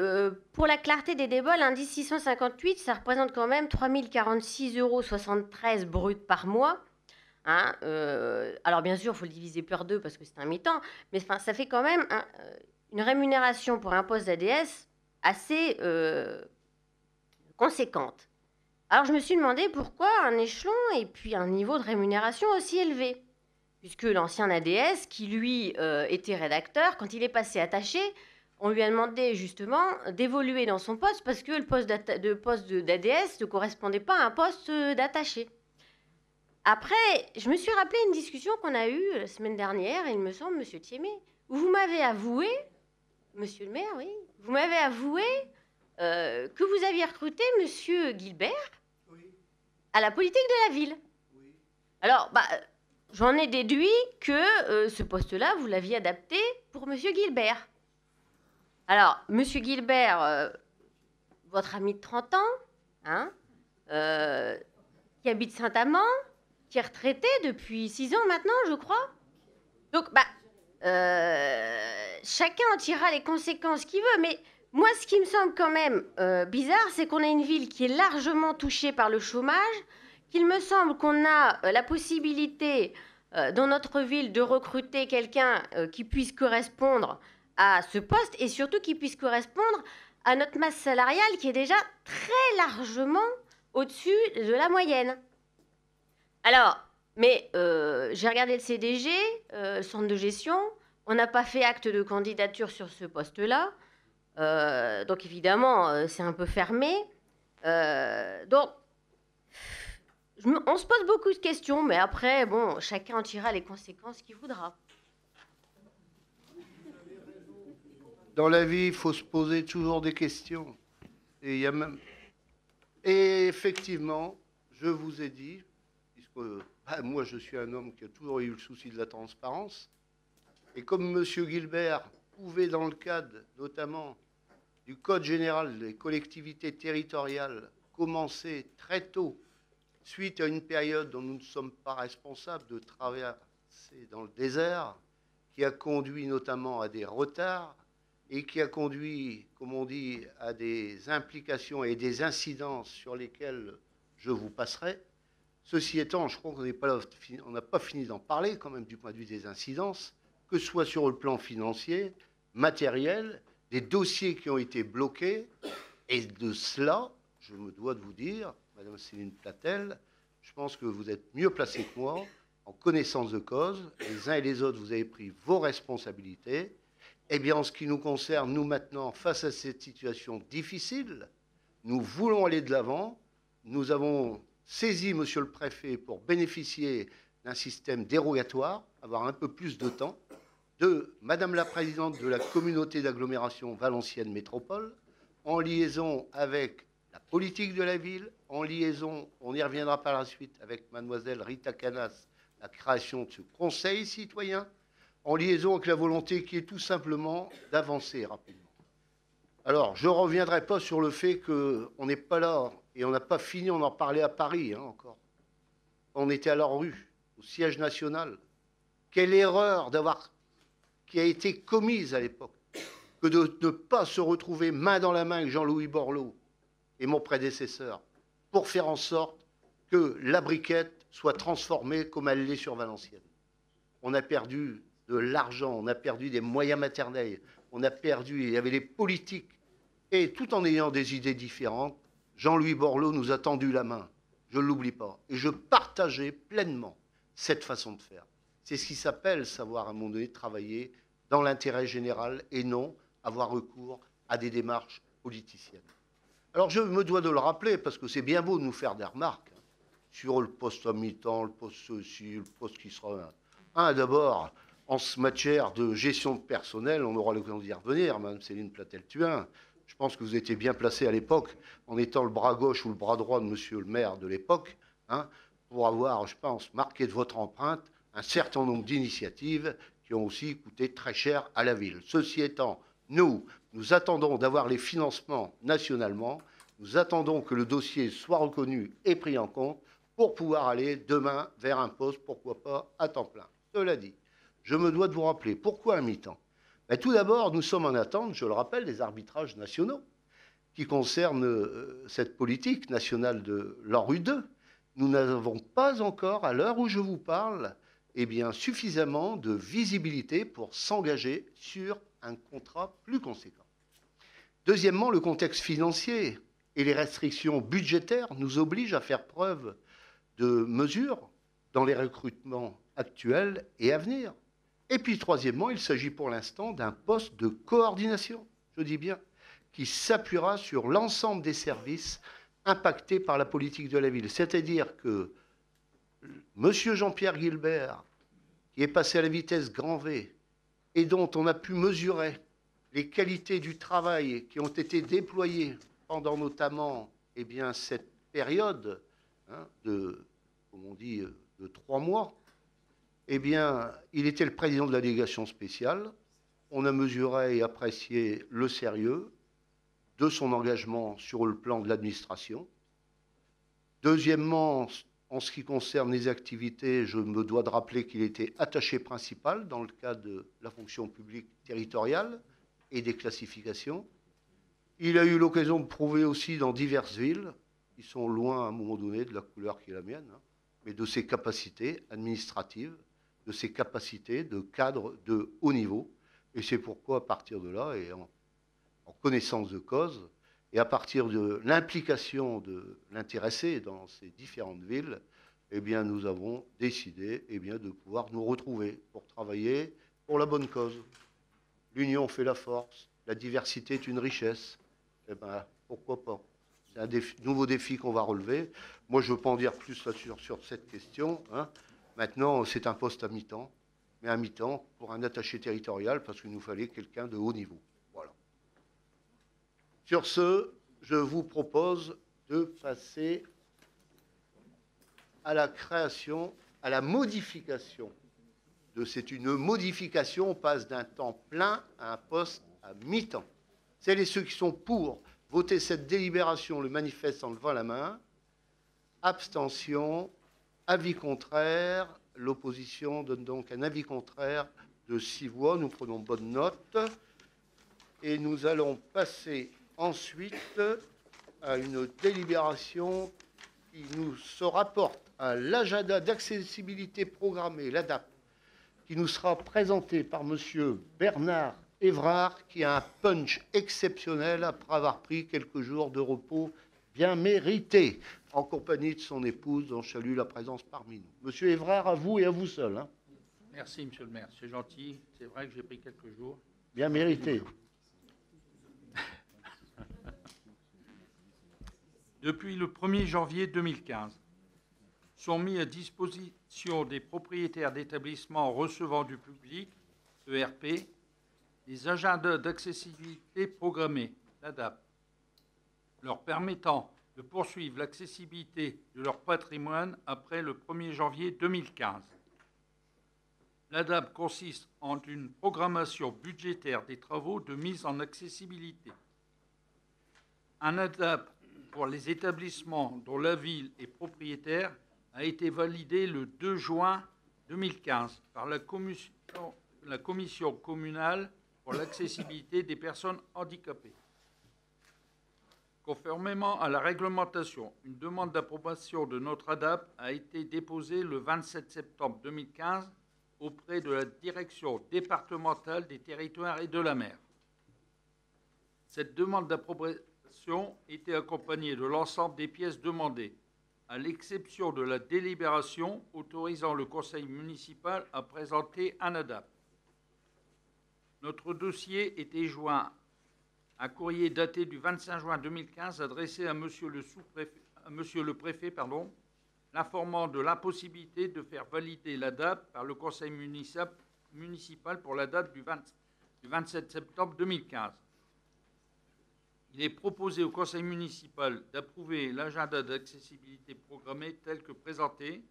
pour la clarté des débats, l'indice 658, ça représente quand même 3 046,73 € brut par mois. Alors bien sûr, il faut le diviser par 2 parce que c'est un mi-temps, mais ça fait quand même une rémunération pour un poste d'ADS assez conséquente. Alors je me suis demandé pourquoi un échelon et puis un niveau de rémunération aussi élevé. Puisque l'ancien ADS, qui lui était rédacteur, quand il est passé attaché, on lui a demandé justement d'évoluer dans son poste parce que le poste d'ADS ne correspondait pas à un poste d'attaché. Après, je me suis rappelé une discussion qu'on a eue la semaine dernière, il me semble, Monsieur Thiémé, où vous m'avez avoué, Monsieur le maire, oui, vous m'avez avoué que vous aviez recruté Monsieur Guilbert à la politique de la ville. Oui. Alors, j'en ai déduit que ce poste-là, vous l'aviez adapté pour Monsieur Guilbert. Alors, Monsieur Guilbert, votre ami de 30 ans, qui habite Saint-Amand, qui est retraité depuis 6 ans maintenant, je crois. Donc, chacun en tirera les conséquences qu'il veut, mais moi, ce qui me semble quand même bizarre, c'est qu'on a une ville qui est largement touchée par le chômage, qu'il me semble qu'on a la possibilité dans notre ville de recruter quelqu'un qui puisse correspondre à ce poste et surtout qui puisse correspondre à notre masse salariale qui est déjà très largement au-dessus de la moyenne. Alors, Mais j'ai regardé le CDG, le centre de gestion. On n'a pas fait acte de candidature sur ce poste-là. Donc évidemment, c'est un peu fermé. Donc, on se pose beaucoup de questions, mais après, bon, chacun en tirera les conséquences qu'il voudra. Dans la vie, il faut se poser toujours des questions. Et il y a même... Et effectivement, je vous ai dit, puisque moi je suis un homme qui a toujours eu le souci de la transparence, et comme M. Guilbert pouvait, dans le cadre notamment du Code général des collectivités territoriales, commencer très tôt, suite à une période dont nous ne sommes pas responsables, de traverser dans le désert, qui a conduit notamment à des retards, et qui a conduit, comme on dit, à des implications et des incidences sur lesquelles je vous passerai. Ceci étant, je crois qu'on n'a pas fini d'en parler quand même du point de vue des incidences, que ce soit sur le plan financier, matériel, des dossiers qui ont été bloqués. Et de cela, je me dois de vous dire, Madame Céline Platel, je pense que vous êtes mieux placée que moi, en connaissance de cause. Les uns et les autres, vous avez pris vos responsabilités. Eh bien, en ce qui nous concerne, nous maintenant, face à cette situation difficile, nous voulons aller de l'avant. Nous avons saisi Monsieur le Préfet pour bénéficier d'un système dérogatoire, avoir un peu plus de temps, de Madame la Présidente de la communauté d'agglomération Valenciennes Métropole, en liaison avec la politique de la ville, en liaison, on y reviendra par la suite, avec Mademoiselle Rita Canas, la création de ce conseil citoyen, en liaison avec la volonté qui est tout simplement d'avancer rapidement. Alors, je ne reviendrai pas sur le fait qu'on n'est pas là, et on n'a pas fini, on en parlait à Paris encore. On était à la rue, au siège national. Quelle erreur qui a été commise à l'époque, que de ne pas se retrouver main dans la main avec Jean-Louis Borloo et mon prédécesseur, pour faire en sorte que la briquette soit transformée comme elle l'est sur Valenciennes. On a perdu de l'argent, on a perdu des moyens maternels, on a perdu, il y avait les politiques. Et tout en ayant des idées différentes, Jean-Louis Borloo nous a tendu la main. Je ne l'oublie pas. Et je partageais pleinement cette façon de faire. C'est ce qui s'appelle savoir à un moment donné travailler dans l'intérêt général et non avoir recours à des démarches politiciennes. Alors je me dois de le rappeler parce que c'est bien beau de nous faire des remarques sur le poste à mi-temps, le poste ceci, le poste qui sera d'abord, en matière de gestion de personnel, on aura l'occasion d'y revenir, Mme Céline Platel-Thuin. Je pense que vous étiez bien placé à l'époque, en étant le bras gauche ou le bras droit de monsieur le maire de l'époque, pour avoir, je pense, marqué de votre empreinte un certain nombre d'initiatives qui ont aussi coûté très cher à la ville. Ceci étant, nous attendons d'avoir les financements nationalement, nous attendons que le dossier soit reconnu et pris en compte pour pouvoir aller demain vers un poste, pourquoi pas, à temps plein. Cela dit, je me dois de vous rappeler, pourquoi un mi-temps ? Tout d'abord, nous sommes en attente, je le rappelle, des arbitrages nationaux qui concernent cette politique nationale de l'ANRU 2. Nous n'avons pas encore, à l'heure où je vous parle, suffisamment de visibilité pour s'engager sur un contrat plus conséquent. Deuxièmement, le contexte financier et les restrictions budgétaires nous obligent à faire preuve de mesures dans les recrutements actuels et à venir. Et puis, troisièmement, il s'agit pour l'instant d'un poste de coordination, je dis bien, qui s'appuiera sur l'ensemble des services impactés par la politique de la ville. C'est-à-dire que M. Jean-Pierre Guilbert, qui est passé à la vitesse grand V et dont on a pu mesurer les qualités du travail qui ont été déployées pendant notamment cette période de 3 mois, il était le président de la délégation spéciale. On a mesuré et apprécié le sérieux de son engagement sur le plan de l'administration. Deuxièmement, en ce qui concerne les activités, je me dois de rappeler qu'il était attaché principal dans le cadre de la fonction publique territoriale et des classifications. Il a eu l'occasion de prouver aussi dans diverses villes, qui sont loin à un moment donné de la couleur qui est la mienne, mais de ses capacités administratives, de ses capacités de cadre de haut niveau. Et c'est pourquoi, à partir de là, et en connaissance de cause, et à partir de l'implication de l'intéressé dans ces différentes villes, eh bien, nous avons décidé de pouvoir nous retrouver pour travailler pour la bonne cause. L'union fait la force, la diversité est une richesse. Eh bien, pourquoi pas? C'est un nouveau défi qu'on va relever. Moi, je ne veux pas en dire plus sur cette question. Hein. Maintenant, c'est un poste à mi-temps, mais à mi-temps pour un attaché territorial, parce qu'il nous fallait quelqu'un de haut niveau. Voilà. Sur ce, je vous propose de passer à la création, à la modification. C'est une modification, on passe d'un temps plein à un poste à mi-temps. Celles et ceux qui sont pour voter cette délibération le manifestent en levant la main. Abstention, avis contraire. L'opposition donne donc un avis contraire de 6 voix. Nous prenons bonne note. Et nous allons passer ensuite à une délibération qui nous se rapporte à l'agenda d'accessibilité programmée, l'ADAP, qui nous sera présenté par M. Bernard Évrard, qui a un punch exceptionnel après avoir pris quelques jours de repos bien mérités, en compagnie de son épouse, dont je salue la présence parmi nous. Monsieur Évrard, à vous et à vous seul. Hein. Merci, monsieur le maire. C'est gentil. C'est vrai que j'ai pris quelques jours. Bien mérité. Depuis le 1er janvier 2015, sont mis à disposition des propriétaires d'établissements recevant du public, ERP, des agendas d'accessibilité programmés, l'ADAP, leur permettant de poursuivre l'accessibilité de leur patrimoine après le 1er janvier 2015. L'ADAP consiste en une programmation budgétaire des travaux de mise en accessibilité. Un ADAP pour les établissements dont la ville est propriétaire a été validé le 2 juin 2015 par la commission communale pour l'accessibilité des personnes handicapées. Conformément à la réglementation, une demande d'approbation de notre ADAP a été déposée le 27 septembre 2015 auprès de la Direction départementale des territoires et de la mer. Cette demande d'approbation était accompagnée de l'ensemble des pièces demandées, à l'exception de la délibération autorisant le conseil municipal à présenter un ADAP. Notre dossier était joint à un courrier daté du 25 juin 2015 adressé à Monsieur le préfet, l'informant de l'impossibilité de faire valider l'ADAP par le conseil municipal pour la date du 27 septembre 2015. Il est proposé au conseil municipal d'approuver l'agenda d'accessibilité programmé tel que présenté,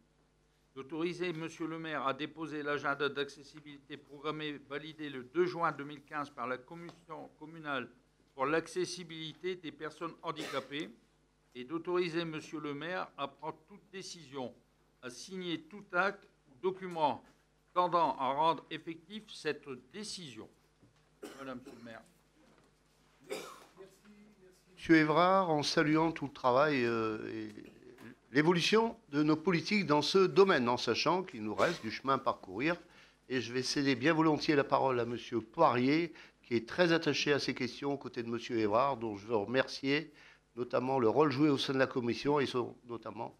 d'autoriser Monsieur le maire à déposer l'agenda d'accessibilité programmé validé le 2 juin 2015 par la commission communale pour l'accessibilité des personnes handicapées et d'autoriser Monsieur le maire à prendre toute décision, à signer tout acte ou document tendant à rendre effectif cette décision. Voilà, Monsieur le maire. Monsieur Évrard, en saluant tout le travail et l'évolution de nos politiques dans ce domaine, en sachant qu'il nous reste du chemin à parcourir. Et je vais céder bien volontiers la parole à Monsieur Poirier, qui est très attaché à ces questions aux côtés de Monsieur Évrard, dont je veux remercier notamment le rôle joué au sein de la commission et notamment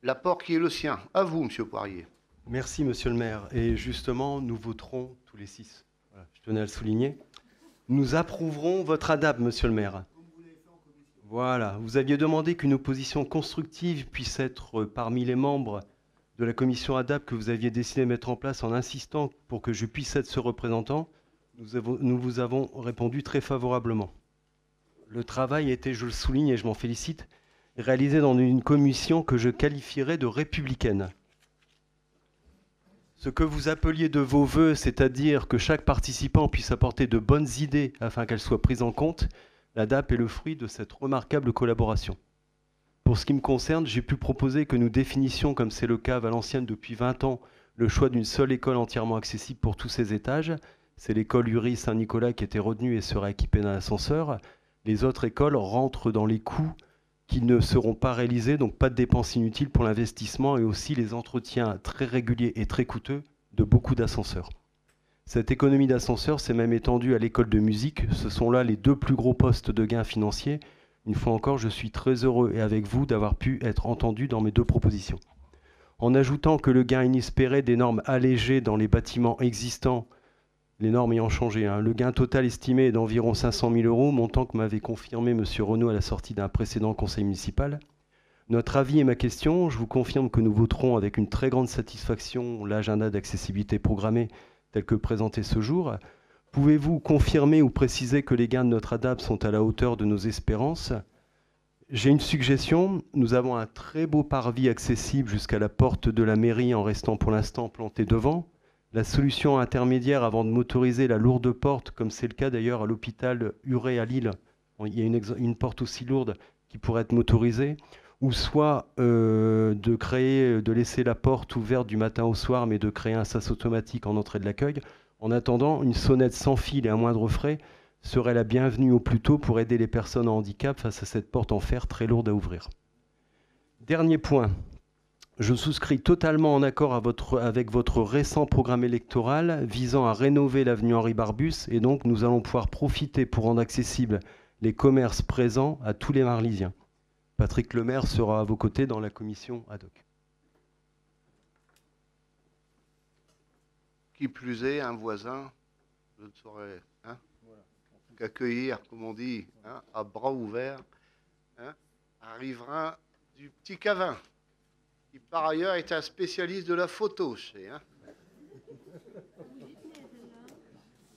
l'apport qui est le sien. À vous, Monsieur Poirier. Merci, Monsieur le maire. Et justement, nous voterons tous les 6. Voilà, je tenais à le souligner. Nous approuverons votre ADAP, Monsieur le maire. Voilà, vous aviez demandé qu'une opposition constructive puisse être parmi les membres de la commission ADAP que vous aviez décidé de mettre en place en insistant pour que je puisse être ce représentant. Nous vous avons répondu très favorablement. Le travail a été, je le souligne et je m'en félicite, réalisé dans une commission que je qualifierais de républicaine. Ce que vous appeliez de vos voeux, c'est-à-dire que chaque participant puisse apporter de bonnes idées afin qu'elles soient prises en compte, l'ADAP est le fruit de cette remarquable collaboration. Pour ce qui me concerne, j'ai pu proposer que nous définissions, comme c'est le cas à Valenciennes depuis 20 ans, le choix d'une seule école entièrement accessible pour tous ses étages. C'est l'école URI Saint-Nicolas qui était retenue et sera équipée d'un ascenseur. Les autres écoles rentrent dans les coûts qui ne seront pas réalisés, donc pas de dépenses inutiles pour l'investissement et aussi les entretiens très réguliers et très coûteux de beaucoup d'ascenseurs. Cette économie d'ascenseurs s'est même étendue à l'école de musique. Ce sont là les 2 plus gros postes de gains financiers. Une fois encore, je suis très heureux et avec vous d'avoir pu être entendu dans mes 2 propositions. en ajoutant que le gain inespéré des normes allégées dans les bâtiments existants, les normes ayant changé, hein, le gain total estimé est d'environ 500 000 €, montant que m'avait confirmé M. Renaud à la sortie d'un précédent conseil municipal. Notre avis et ma question, je vous confirme que nous voterons avec une très grande satisfaction l'agenda d'accessibilité programmé tel que présenté ce jour. Pouvez-vous confirmer ou préciser que les gains de notre ADAP sont à la hauteur de nos espérances ? J'ai une suggestion. Nous avons un très beau parvis accessible jusqu'à la porte de la mairie en restant pour l'instant planté devant. La solution intermédiaire avant de motoriser la lourde porte, comme c'est le cas d'ailleurs à l'hôpital Huré à Lille, il y a une porte aussi lourde qui pourrait être motorisée, ou soit de laisser la porte ouverte du matin au soir, mais de créer un sas automatique en entrée de l'accueil. En attendant, une sonnette sans fil et à moindre frais serait la bienvenue au plus tôt pour aider les personnes en handicap face à cette porte en fer très lourde à ouvrir. Dernier point. Je souscris totalement en accord avec votre récent programme électoral visant à rénover l'avenue Henri Barbus, et donc nous allons pouvoir profiter pour rendre accessibles les commerces présents à tous les Marlysiens. Patrick Lemaire sera à vos côtés dans la commission ad hoc. Qui plus est, un voisin, je ne saurais qu'accueillir, comme on dit, hein, à bras ouverts, hein, arrivera du petit Cavin, qui par ailleurs est un spécialiste de la photo, je sais. Hein.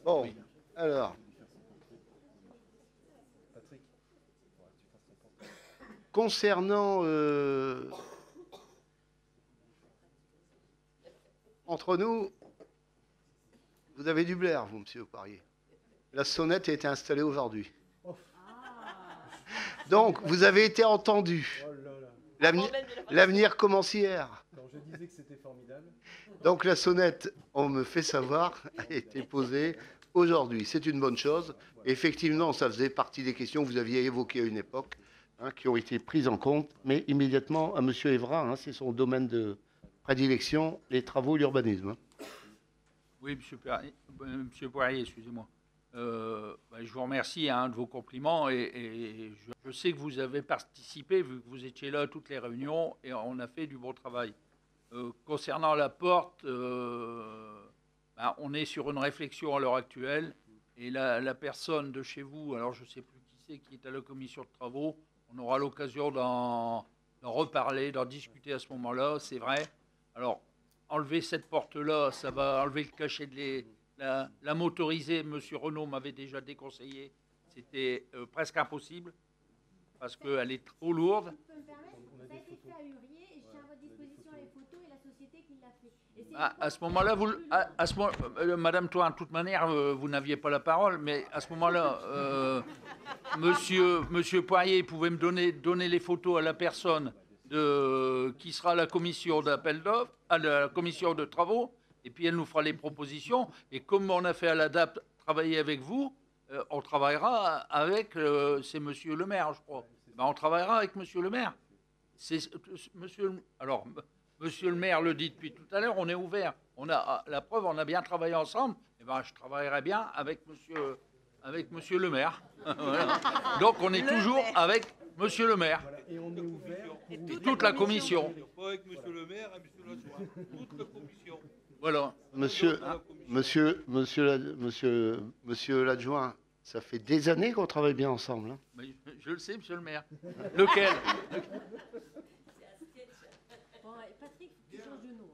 Bon, alors. Concernant, entre nous, vous avez du blaire, vous, monsieur Poirier. La sonnette a été installée aujourd'hui. Donc, vous avez été entendu. L'avenir commence hier. Je disais que c'était formidable. Donc, la sonnette, on me fait savoir, a été posée aujourd'hui. C'est une bonne chose. Effectivement, ça faisait partie des questions que vous aviez évoquées à une époque, hein, qui ont été prises en compte. Mais immédiatement, à M. Evra, hein, c'est son domaine de prédilection, les travaux, l'urbanisme. Hein. Oui, Monsieur Poirier, excusez-moi. Je vous remercie de vos compliments et je sais que vous avez participé, vu que vous étiez là à toutes les réunions, et on a fait du bon travail. Concernant la porte, on est sur une réflexion à l'heure actuelle, et la personne de chez vous, alors je ne sais plus qui c'est, qui est à la commission de travaux, on aura l'occasion d'en reparler, d'en discuter à ce moment-là, c'est vrai. Alors, enlever cette porte-là, ça va enlever le cachet de la motorisée. Monsieur Renaud m'avait déjà déconseillé. C'était presque impossible parce qu'elle est trop lourde. Ça a été fait à Hurier et je tiens à votre disposition les photos et la société qui l'a fait. À ce moment-là, Madame Toin, de toute manière, vous n'aviez pas la parole, mais à ce moment-là, Monsieur Poirier pouvait me donner les photos à la personne qui sera à la commission d'appel d'offres, à la commission de travaux, et puis elle nous fera les propositions. Et comme on a fait à l'ADAP travailler avec vous, on travaillera avec, c'est Monsieur le maire, je crois. On travaillera avec Monsieur le maire. Monsieur le maire le dit depuis tout à l'heure, on est ouvert. On a la preuve, on a bien travaillé ensemble. Et je travaillerai bien avec Monsieur le maire. Voilà. Donc on est toujours avec Monsieur le maire. Voilà. Et on est ouvert. Et toute la commission. Pas avec Monsieur le maire et Monsieur l'adjoint. Toute la commission. Voilà. Monsieur l'adjoint, ça fait des années qu'on travaille bien ensemble. Hein. Mais je le sais, Monsieur le maire. Lequel? Patrick, tu changes de nom.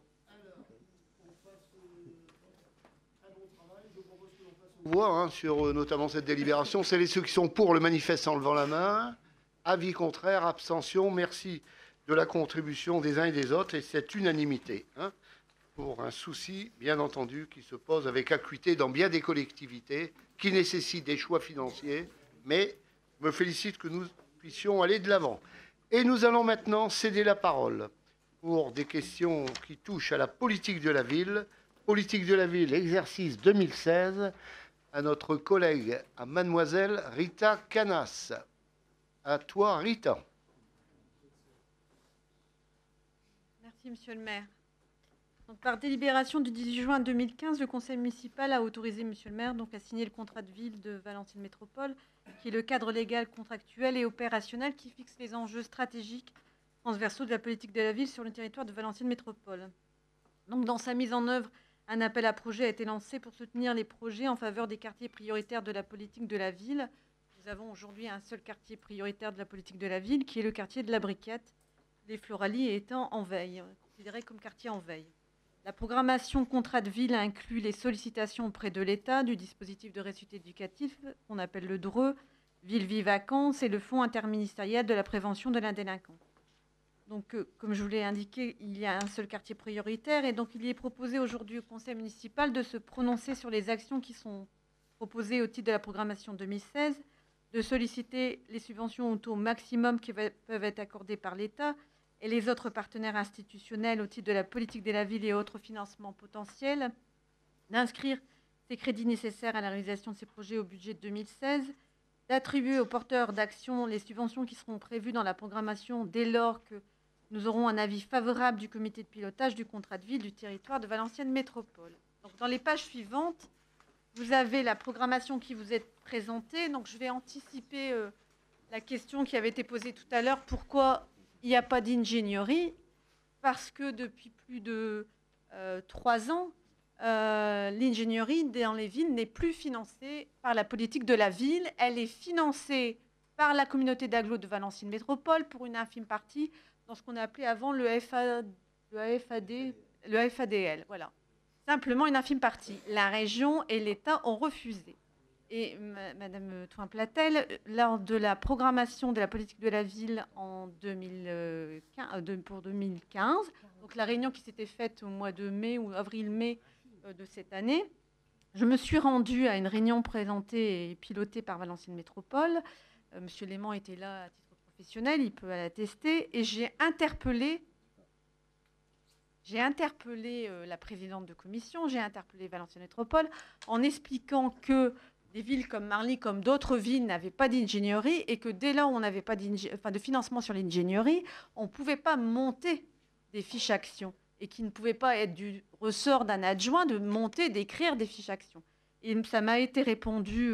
On voit hein, sur notamment cette délibération, c'est les ceux qui sont pour le manifeste en levant la main. Avis contraire, abstention, merci de la contribution des uns et des autres, et cette unanimité, hein, pour un souci, bien entendu, qui se pose avec acuité dans bien des collectivités, qui nécessitent des choix financiers, mais je me félicite que nous puissions aller de l'avant. Et nous allons maintenant céder la parole pour des questions qui touchent à la politique de la ville, exercice 2016, à notre collègue, à mademoiselle Rita Canas. À toi, Rita. Merci, Monsieur le maire. Donc, par délibération du 18 juin 2015, le conseil municipal a autorisé Monsieur le maire à signer le contrat de ville de Valentine Métropole, qui est le cadre légal, contractuel et opérationnel qui fixe les enjeux stratégiques transversaux de la politique de la ville sur le territoire de Valenciennes Métropole. Donc, dans sa mise en œuvre, un appel à projet a été lancé pour soutenir les projets en faveur des quartiers prioritaires de la politique de la ville. Nous avons aujourd'hui un seul quartier prioritaire de la politique de la ville, qui est le quartier de la Briquette, les Floralies étant en veille, considéré comme quartier en veille. La programmation contrat de ville inclut les sollicitations auprès de l'État du dispositif de réussite éducatif, qu'on appelle le DRE, Ville Vie Vacances et le Fonds interministériel de la prévention de la délinquance. Donc, comme je vous l'ai indiqué, il y a un seul quartier prioritaire et donc il est proposé aujourd'hui au conseil municipal de se prononcer sur les actions qui sont proposées au titre de la programmation 2016, de solliciter les subventions au taux maximum qui peuvent être accordées par l'État et les autres partenaires institutionnels au titre de la politique de la ville et autres financements potentiels, d'inscrire ces crédits nécessaires à la réalisation de ces projets au budget de 2016, d'attribuer aux porteurs d'actions les subventions qui seront prévues dans la programmation dès lors que nous aurons un avis favorable du comité de pilotage du contrat de ville du territoire de Valenciennes Métropole. Donc, dans les pages suivantes, vous avez la programmation qui vous est présentée. Donc, je vais anticiper la question qui avait été posée tout à l'heure. Pourquoi il n'y a pas d'ingénierie? Parce que depuis plus de 3 ans, l'ingénierie dans les villes n'est plus financée par la politique de la ville. Elle est financée par la communauté d'agglo de Valenciennes Métropole pour une infime partie dans ce qu'on a appelé avant le FADL. Voilà. Simplement une infime partie. La région et l'État ont refusé. Et Madame Toin-Platel, lors de la programmation de la politique de la ville en 2015, donc la réunion qui s'était faite au mois de mai ou avril-mai de cette année, je me suis rendue à une réunion présentée et pilotée par Valenciennes Métropole. Monsieur Léman était là à titre professionnel, il peut l'attester, et j'ai interpellé la présidente de commission, j'ai interpellé Valenciennes Métropole en expliquant que des villes comme Marly, comme d'autres villes, n'avaient pas d'ingénierie et que dès lors où on n'avait pas de financement sur l'ingénierie, on ne pouvait pas monter des fiches actions et qu'il ne pouvait pas être du ressort d'un adjoint de monter, d'écrire des fiches actions. Et ça m'a été répondu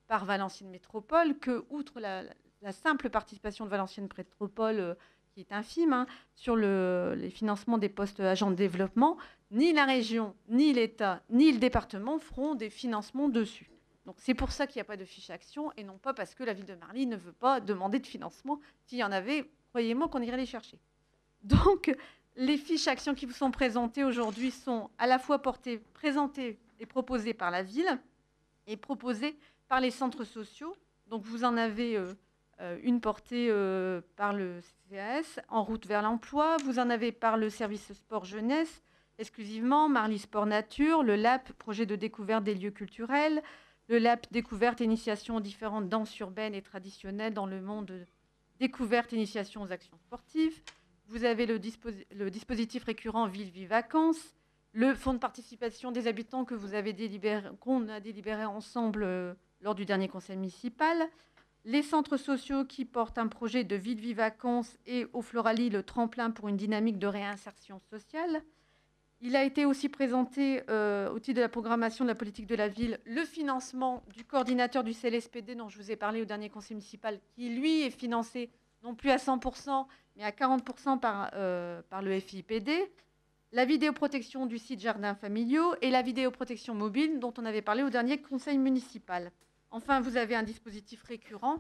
par Valenciennes Métropole que, outre la simple participation de Valenciennes Métropole, qui est infime, sur les financements des postes agents de développement, ni la région, ni l'État, ni le département feront des financements dessus. Donc c'est pour ça qu'il n'y a pas de fiche action et non pas parce que la ville de Marly ne veut pas demander de financement. S'il y en avait, croyez-moi qu'on irait les chercher. Donc les fiches actions qui vous sont présentées aujourd'hui sont à la fois présentées et proposées par la ville et proposées par les centres sociaux. Donc vous en avez une portée par le CCAS, En route vers l'emploi. Vous en avez par le service sport jeunesse, exclusivement, Marly Sport Nature, le LAP, projet de découverte des lieux culturels, le LAP découverte et initiation aux différentes danses urbaines et traditionnelles dans le monde découverte et initiation aux actions sportives. Vous avez le dispositif récurrent Ville-Vie Vacances, le fonds de participation des habitants qu'on a délibéré ensemble lors du dernier conseil municipal, les centres sociaux qui portent un projet de Ville-Vie Vacances et au Floralie, le tremplin pour une dynamique de réinsertion sociale. Il a été aussi présenté au titre de la programmation de la politique de la ville le financement du coordinateur du CLSPD dont je vous ai parlé au dernier conseil municipal, qui lui est financé non plus à 100%, mais à 40% par le FIPD, la vidéoprotection du site jardins familiaux et la vidéoprotection mobile dont on avait parlé au dernier conseil municipal. Enfin, vous avez un dispositif récurrent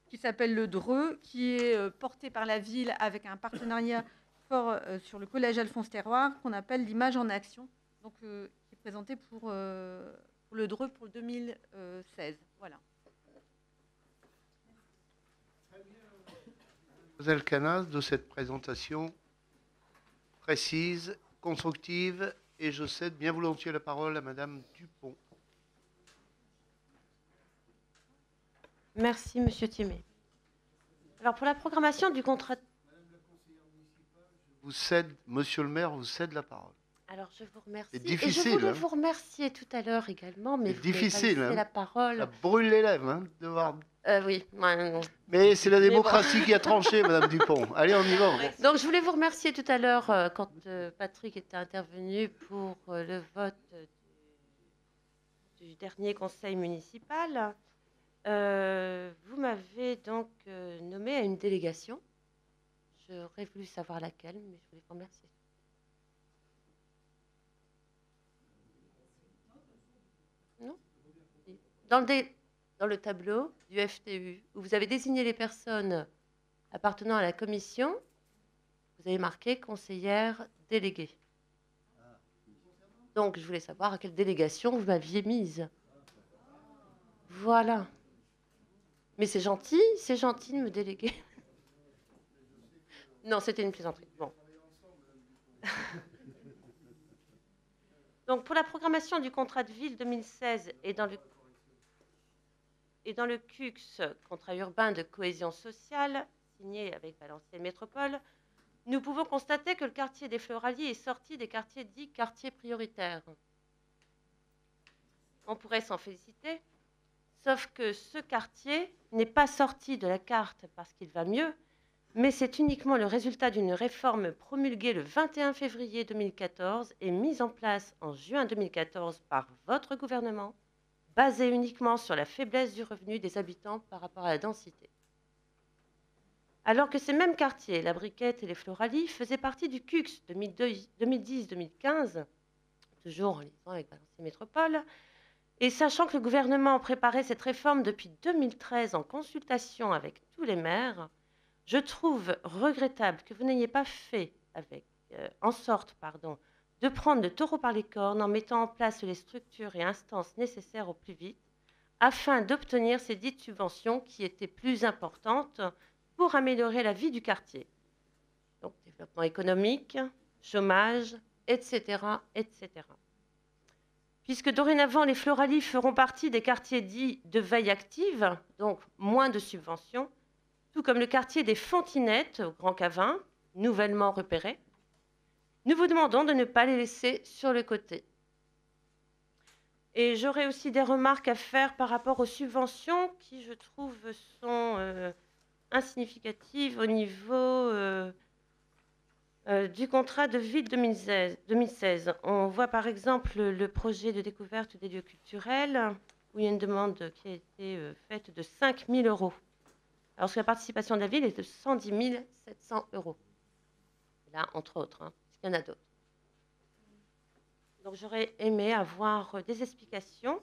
qui s'appelle le DRE, qui est porté par la ville avec un partenariat fort sur le collège Alphonse Terroir, qu'on appelle l'image en action, donc qui est présenté pour le DRE pour 2016. Voilà. Mademoiselle Canas, de cette présentation précise, constructive, et je cède bien volontiers la parole à Madame Dupont. Merci, Monsieur Thiémet. Alors, pour la programmation du contrat... Monsieur le maire vous cède la parole. Alors, je vous remercie. C'est difficile. Et je voulais vous remercier tout à l'heure également, mais c'est difficile. La parole. Ça brûle les lèvres, de voir... oui. Mais c'est la démocratie qui a tranché, Madame Dupont. Allez, on y va. Donc, je voulais vous remercier tout à l'heure quand Patrick était intervenu pour le vote du dernier conseil municipal. Vous m'avez donc nommé à une délégation. J'aurais voulu savoir laquelle, mais je voulais vous remercier. Non. Dans le tableau du FTU, où vous avez désigné les personnes appartenant à la commission, vous avez marqué conseillère déléguée. Donc, je voulais savoir à quelle délégation vous m'aviez mise. Voilà. Mais c'est gentil de me déléguer. Non, c'était une plaisanterie. Bon. Donc, pour la programmation du contrat de ville 2016 et dans le CUX, contrat urbain de cohésion sociale, signé avec Valenciennes Métropole, nous pouvons constater que le quartier des Floraliers est sorti des quartiers dits quartiers prioritaires. On pourrait s'en féliciter, sauf que ce quartier n'est pas sorti de la carte parce qu'il va mieux, mais c'est uniquement le résultat d'une réforme promulguée le 21 février 2014 et mise en place en juin 2014 par votre gouvernement, basée uniquement sur la faiblesse du revenu des habitants par rapport à la densité. Alors que ces mêmes quartiers, la Briquette et les Floralies, faisaient partie du CUX 2010-2015, toujours en liaison avec Valenciennes Métropole, et sachant que le gouvernement préparait cette réforme depuis 2013 en consultation avec tous les maires, je trouve regrettable que vous n'ayez pas fait en sorte de prendre le taureau par les cornes en mettant en place les structures et instances nécessaires au plus vite afin d'obtenir ces dites subventions qui étaient plus importantes pour améliorer la vie du quartier. Donc, développement économique, chômage, etc., etc. Puisque dorénavant, les Floralies feront partie des quartiers dits de veille active, donc moins de subventions, tout comme le quartier des Fontinettes au Grand Cavin, nouvellement repéré. Nous vous demandons de ne pas les laisser sur le côté. Et j'aurais aussi des remarques à faire par rapport aux subventions qui, je trouve, sont insignificatives au niveau du contrat de ville 2016. On voit par exemple le projet de découverte des lieux culturels où il y a une demande qui a été faite de 5 000 €. Alors que la participation de la ville est de 110 700 €. Là, entre autres, hein, parce qu'il y en a d'autres. Donc j'aurais aimé avoir des explications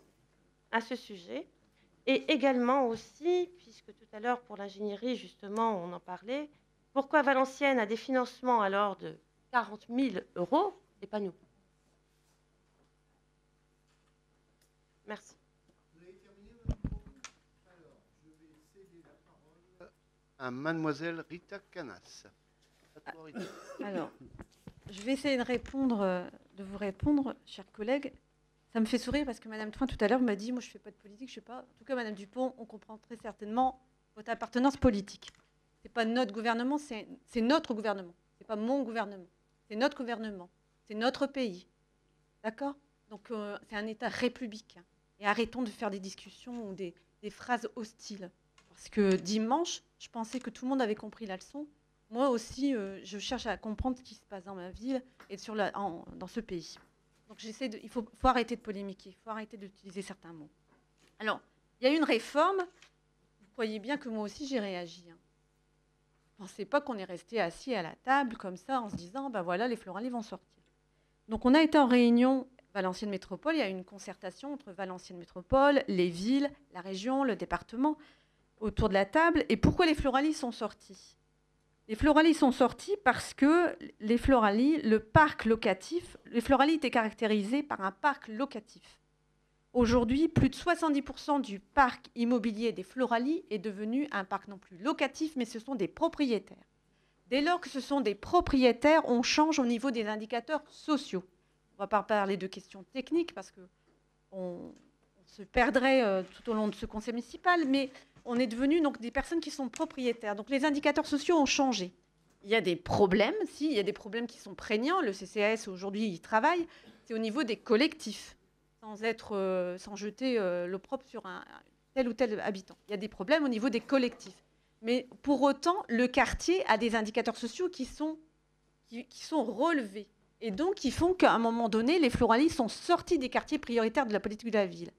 à ce sujet. Et également aussi, puisque tout à l'heure pour l'ingénierie, justement, on en parlait, pourquoi Valenciennes a des financements alors de 40 000 € et pas nous? Merci. À mademoiselle Rita Canas. Alors, je vais essayer de vous répondre, chers collègues. Ça me fait sourire parce que Madame Toin, tout à l'heure, m'a dit, moi, je ne fais pas de politique, je ne sais pas. En tout cas, Madame Dupont, on comprend très certainement votre appartenance politique. Ce n'est pas notre gouvernement, c'est notre gouvernement. Ce n'est pas mon gouvernement. C'est notre gouvernement. C'est notre pays. D'accord? Donc, c'est un État républicain. Et arrêtons de faire des discussions ou des phrases hostiles. Parce que dimanche, je pensais que tout le monde avait compris la leçon. Moi aussi, je cherche à comprendre ce qui se passe dans ma ville et dans ce pays. Donc il faut arrêter de polémiquer, il faut arrêter d'utiliser certains mots. Alors, il y a eu une réforme. Vous croyez bien que moi aussi, j'ai réagi. Hein. Je ne pensais pas qu'on est resté assis à la table comme ça en se disant, ben voilà, les Floralies vont sortir. Donc, on a été en réunion Valenciennes Métropole. Il y a eu une concertation entre Valenciennes Métropole, les villes, la région, le département, autour de la table. Et pourquoi les Floralies sont sorties? Les Floralies sont sorties parce que les Floralies, le parc locatif, les Floralies étaient caractérisées par un parc locatif. Aujourd'hui, plus de 70% du parc immobilier des Floralies est devenu un parc non plus locatif, mais ce sont des propriétaires. Dès lors que ce sont des propriétaires, on change au niveau des indicateurs sociaux. On ne va pas parler de questions techniques parce qu'on se perdrait tout au long de ce conseil municipal, mais on est devenu donc des personnes qui sont propriétaires. Donc les indicateurs sociaux ont changé. Il y a des problèmes, il y a des problèmes qui sont prégnants. Le CCAS aujourd'hui, il travaille. C'est au niveau des collectifs, sans jeter l'opprobre sur un tel ou tel habitant. Il y a des problèmes au niveau des collectifs. Mais pour autant, le quartier a des indicateurs sociaux qui sont relevés. Et donc, qui font qu'à un moment donné, les Floralies sont sortis des quartiers prioritaires de la politique de la ville.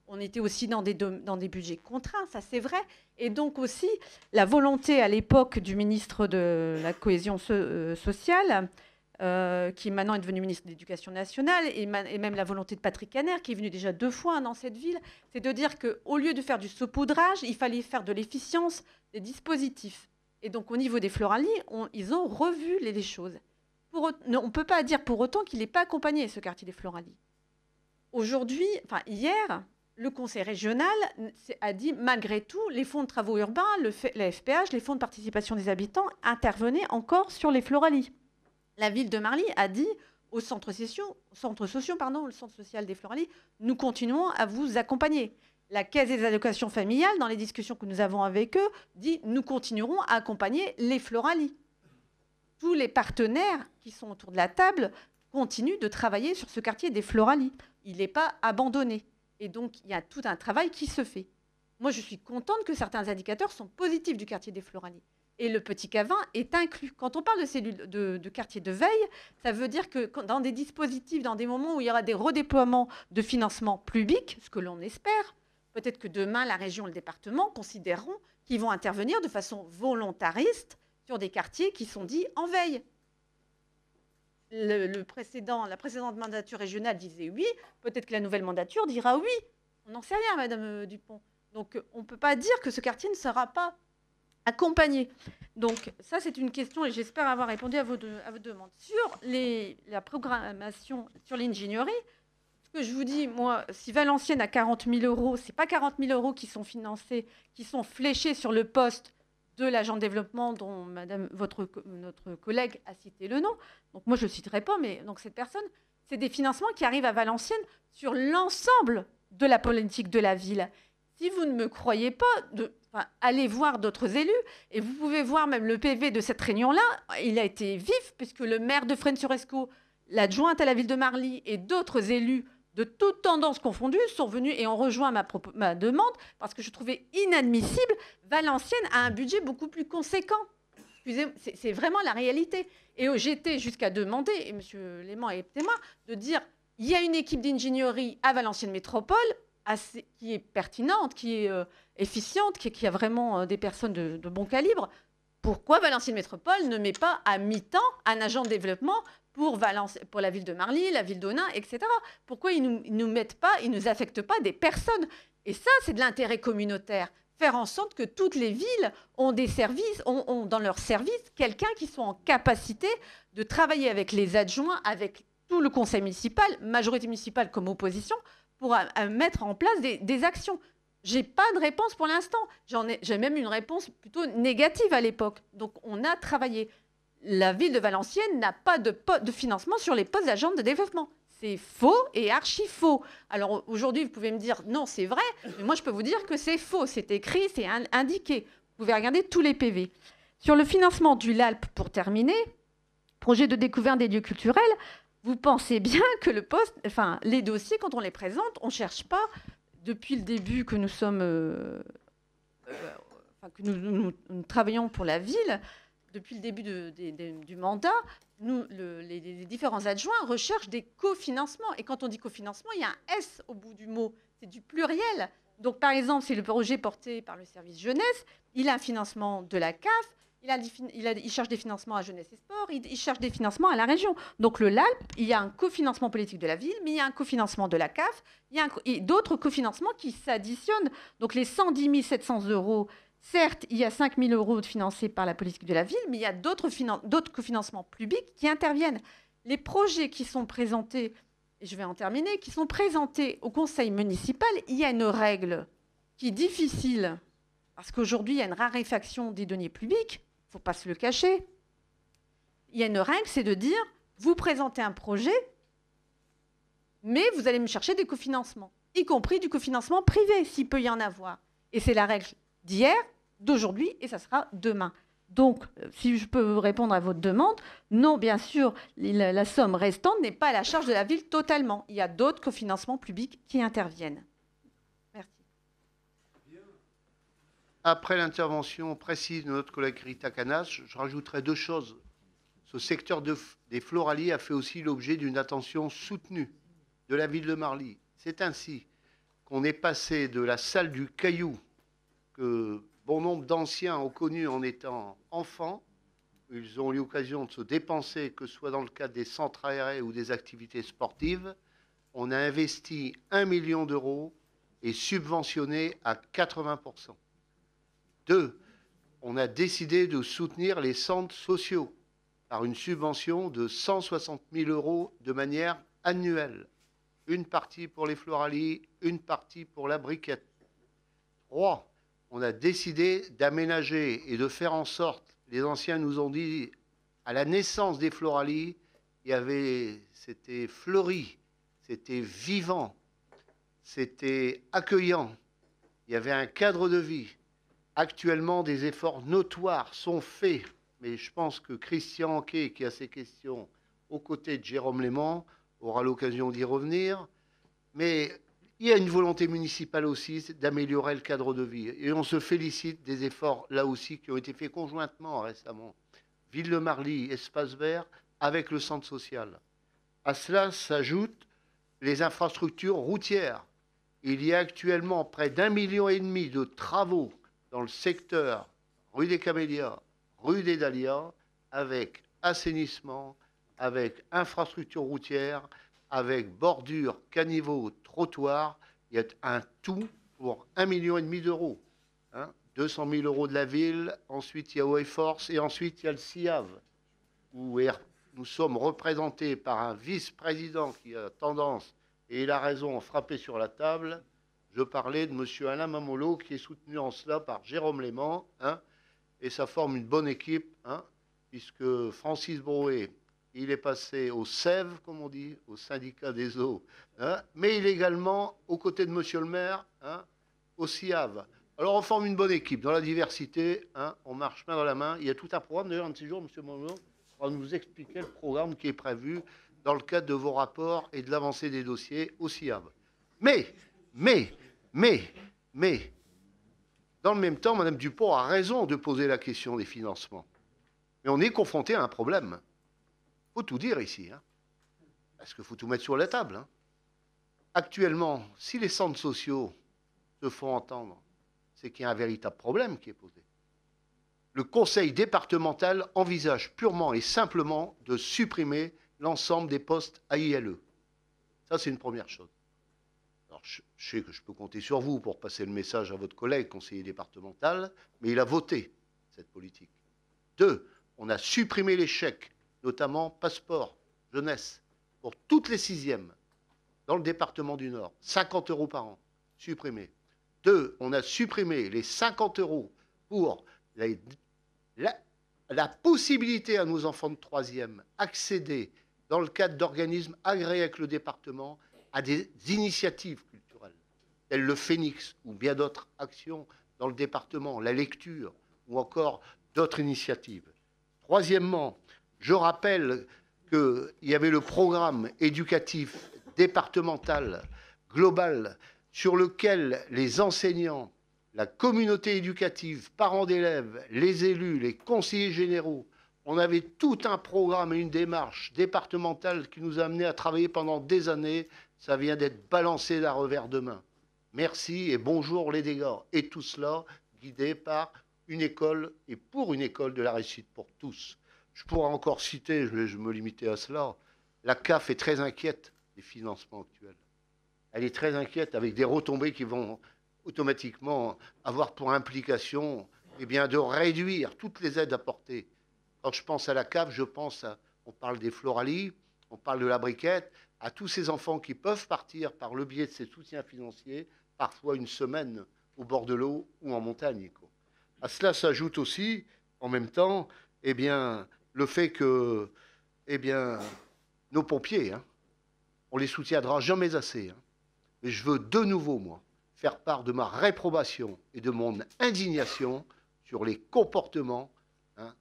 On était aussi dans des budgets contraints, ça c'est vrai. Et donc aussi, la volonté à l'époque du ministre de la Cohésion sociale, qui maintenant est devenu ministre de l'Éducation nationale, et même la volonté de Patrick Kanner, qui est venu déjà 2 fois dans cette ville, c'est de dire qu'au lieu de faire du saupoudrage, il fallait faire de l'efficience des dispositifs. Et donc au niveau des Floralies, ils ont revu les choses. On ne peut pas dire pour autant qu'il n'est pas accompagné, ce quartier des Floralies. Aujourd'hui, enfin hier, le conseil régional a dit, malgré tout, les fonds de travaux urbains, la FPH, les fonds de participation des habitants, intervenaient encore sur les Floralies. La ville de Marly a dit au centre social des Floralies, nous continuons à vous accompagner. La Caisse des allocations familiales, dans les discussions que nous avons avec eux, dit, nous continuerons à accompagner les Floralies. Tous les partenaires qui sont autour de la table continuent de travailler sur ce quartier des Floralies. Il n'est pas abandonné. Et donc, il y a tout un travail qui se fait. Moi, je suis contente que certains indicateurs sont positifs du quartier des Floralies. Et le Petit Cavin est inclus. Quand on parle de cellules de quartier de veille, ça veut dire que dans des dispositifs, dans des moments où il y aura des redéploiements de financement public, ce que l'on espère, peut-être que demain, la région et le département considéreront qu'ils vont intervenir de façon volontariste sur des quartiers qui sont dits en veille. La précédente mandature régionale disait oui, peut-être que la nouvelle mandature dira oui. On n'en sait rien, Madame Dupont. Donc, on ne peut pas dire que ce quartier ne sera pas accompagné. Donc, ça, c'est une question et j'espère avoir répondu à vos demandes. Sur la programmation, sur l'ingénierie, ce que je vous dis, moi, si Valenciennes a 40 000 euros, ce n'est pas 40 000 euros qui sont financés, qui sont fléchés sur le poste de l'agent de développement dont notre collègue a cité le nom. Donc moi, je ne le citerai pas, mais donc cette personne, c'est des financements qui arrivent à Valenciennes sur l'ensemble de la politique de la ville. Si vous ne me croyez pas, allez voir d'autres élus, et vous pouvez voir même le PV de cette réunion-là, il a été vif, puisque le maire de Fresnes-sur-Escaut, l'adjointe à la ville de Marly et d'autres élus de toutes tendances confondues sont venus et ont rejoint ma demande parce que je trouvais inadmissible. Valenciennes a un budget beaucoup plus conséquent. Excusez-moi, c'est vraiment la réalité. Et j'étais jusqu'à demander, et M. Léman est témoin, de dire il y a une équipe d'ingénierie à Valenciennes Métropole qui est pertinente, qui est efficiente, qui a vraiment des personnes de bon calibre. Pourquoi Valenciennes Métropole ne met pas à mi-temps un agent de développement pour la ville de Marly, la ville d'Onain, etc. Pourquoi ils nous affectent pas des personnes? Et ça, c'est de l'intérêt communautaire. Faire en sorte que toutes les villes ont des services, ont dans leur service quelqu'un qui soit en capacité de travailler avec les adjoints, avec tout le conseil municipal, majorité municipale comme opposition, pour mettre en place des actions. J'ai pas de réponse pour l'instant. J'ai même une réponse plutôt négative à l'époque. Donc, on a travaillé. La ville de Valenciennes n'a pas de financement sur les postes d'agents de développement. C'est faux et archi faux. Alors aujourd'hui, vous pouvez me dire non, c'est vrai, mais moi je peux vous dire que c'est faux. C'est écrit, c'est indiqué. Vous pouvez regarder tous les PV. Sur le financement du LALP, pour terminer, projet de découverte des lieux culturels, vous pensez bien que les dossiers, quand on les présente, on ne cherche pas, depuis le début que nous sommes, que nous travaillons pour la ville, depuis le début du mandat, les différents adjoints recherchent des cofinancements. Et quand on dit cofinancement, il y a un S au bout du mot. C'est du pluriel. Donc, par exemple, c'est le projet porté par le service jeunesse. Il a un financement de la CAF. Il cherche des financements à Jeunesse et Sport. Il cherche des financements à la région. Donc, le LALP, il y a un cofinancement politique de la ville, mais il y a un cofinancement de la CAF. Et d'autres cofinancements qui s'additionnent. Donc, les 110 700 euros... Certes, il y a 5 000 euros financés par la politique de la ville, mais il y a d'autres cofinancements publics qui interviennent. Les projets qui sont présentés, et je vais en terminer, qui sont présentés au conseil municipal, il y a une règle qui est difficile, parce qu'aujourd'hui, il y a une raréfaction des deniers publics, il ne faut pas se le cacher. Il y a une règle, c'est de dire, vous présentez un projet, mais vous allez me chercher des cofinancements, y compris du cofinancement privé, s'il peut y en avoir. Et c'est la règle d'hier, d'aujourd'hui, et ça sera demain. Donc, si je peux répondre à votre demande, non, bien sûr, la somme restante n'est pas à la charge de la ville totalement. Il y a d'autres cofinancements publics qui interviennent. Merci. Après l'intervention précise de notre collègue Rita Canas, je rajouterai 2 choses. Ce secteur des Floralies a fait aussi l'objet d'une attention soutenue de la ville de Marly. C'est ainsi qu'on est passé de la salle du Caillou, que bon nombre d'anciens ont connue en étant enfants. Ils ont eu l'occasion de se dépenser, que ce soit dans le cadre des centres aérés ou des activités sportives. On a investi 1 million d'euros et subventionné à 80%. 2, on a décidé de soutenir les centres sociaux par une subvention de 160 000 euros de manière annuelle. Une partie pour les Floralies, une partie pour la briquette. 3, on a décidé d'aménager et de faire en sorte, les anciens nous ont dit, à la naissance des Floralies, c'était fleuri, c'était vivant, c'était accueillant, il y avait un cadre de vie. Actuellement, des efforts notoires sont faits, mais je pense que Christian Anquet, qui a ces questions aux côtés de Jérôme Léman, aura l'occasion d'y revenir. Mais il y a une volonté municipale aussi d'améliorer le cadre de vie. Et on se félicite des efforts, là aussi, qui ont été faits conjointement récemment. Ville-le-Marly, espace vert, avec le centre social. À cela s'ajoutent les infrastructures routières. Il y a actuellement près d'1,5 million de travaux dans le secteur rue des Camélias, rue des Dahlias, avec assainissement, avec infrastructure routière, avec bordure, caniveau, trottoir. Il y a un tout pour 1,5 million d'euros. 200 000 euros de la ville, ensuite il y a OEForce et ensuite il y a le CIAV, où nous sommes représentés par un vice-président qui a tendance, et il a raison, à frapper sur la table. Je parlais de M. Alain Mamolo, qui est soutenu en cela par Jérôme Léman, et ça forme une bonne équipe, puisque Francis Brouet, il est passé au SEV, comme on dit, au syndicat des eaux, mais il est également, aux côtés de M. le maire, au CIAV. Alors on forme une bonne équipe. Dans la diversité, on marche main dans la main. Il y a tout un programme, d'ailleurs, un de ces jours, M. Mamolo va nous expliquer le programme qui est prévu dans le cadre de vos rapports et de l'avancée des dossiers au CIAV. Mais, dans le même temps, Mme Dupont a raison de poser la question des financements. Mais on est confronté à un problème. Il faut tout dire ici, parce qu'il faut tout mettre sur la table. Actuellement, si les centres sociaux se font entendre, c'est qu'il y a un véritable problème qui est posé. Le conseil départemental envisage purement et simplement de supprimer l'ensemble des postes AILE. Ça, c'est une première chose. Alors, je sais que je peux compter sur vous pour passer le message à votre collègue conseiller départemental, mais il a voté cette politique. 2, on a supprimé les chèques, notamment passeport, jeunesse, pour toutes les 6e dans le département du Nord. 50 € par an, supprimés. 2, on a supprimé les 50 € pour la possibilité à nos enfants de 3e accéder, dans le cadre d'organismes agréés avec le département, à des initiatives culturelles, telles le Phénix ou bien d'autres actions dans le département, la lecture ou encore d'autres initiatives. 3e, je rappelle qu'il y avait le programme éducatif départemental global sur lequel les enseignants, la communauté éducative, parents d'élèves, les élus, les conseillers généraux, on avait tout un programme et une démarche départementale qui nous a amené à travailler pendant des années. Ça vient d'être balancé d'un revers de main. Merci et bonjour les dégâts. Et tout cela guidé par une école et pour une école de la réussite pour tous. Je pourrais encore citer, je vais me limiter à cela, la CAF est très inquiète des financements actuels. Elle est très inquiète avec des retombées qui vont automatiquement avoir pour implication de réduire toutes les aides apportées. Quand je pense à la CAF, on parle des Floralies, on parle de la briquette, à tous ces enfants qui peuvent partir par le biais de ces soutiens financiers, parfois une semaine au bord de l'eau ou en montagne. À cela s'ajoute aussi, en même temps, le fait que nos pompiers, on les soutiendra jamais assez. Mais je veux de nouveau, moi, faire part de ma réprobation et de mon indignation sur les comportements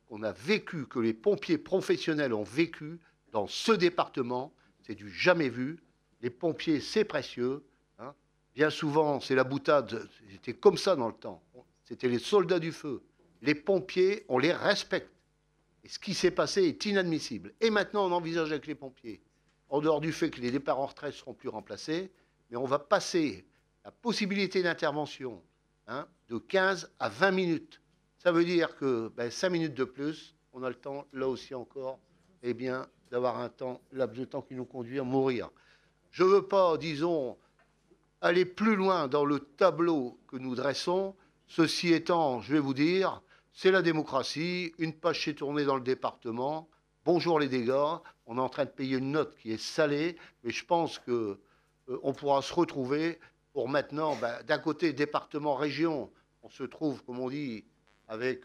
qu'on a vécu, que les pompiers professionnels ont vécu dans ce département. C'est du jamais vu. Les pompiers, c'est précieux. Bien souvent, c'est la boutade. C'était comme ça dans le temps. C'était les soldats du feu. Les pompiers, on les respecte. Et ce qui s'est passé est inadmissible. Et maintenant, on envisage avec les pompiers, en dehors du fait que les départs en retraite ne seront plus remplacés, mais on va passer la possibilité d'intervention de 15 à 20 minutes. Ça veut dire que 5 minutes de plus, on a le temps, là aussi encore, d'avoir un temps, laps de temps qui nous conduit à mourir. Je ne veux pas, disons, aller plus loin dans le tableau que nous dressons. Ceci étant, je vais vous dire, c'est la démocratie, une page s'est tournée dans le département. Bonjour les dégâts, on est en train de payer une note qui est salée, mais je pense qu'on pourra se retrouver pour maintenant, d'un côté, département, région, on se trouve, comme on dit, avec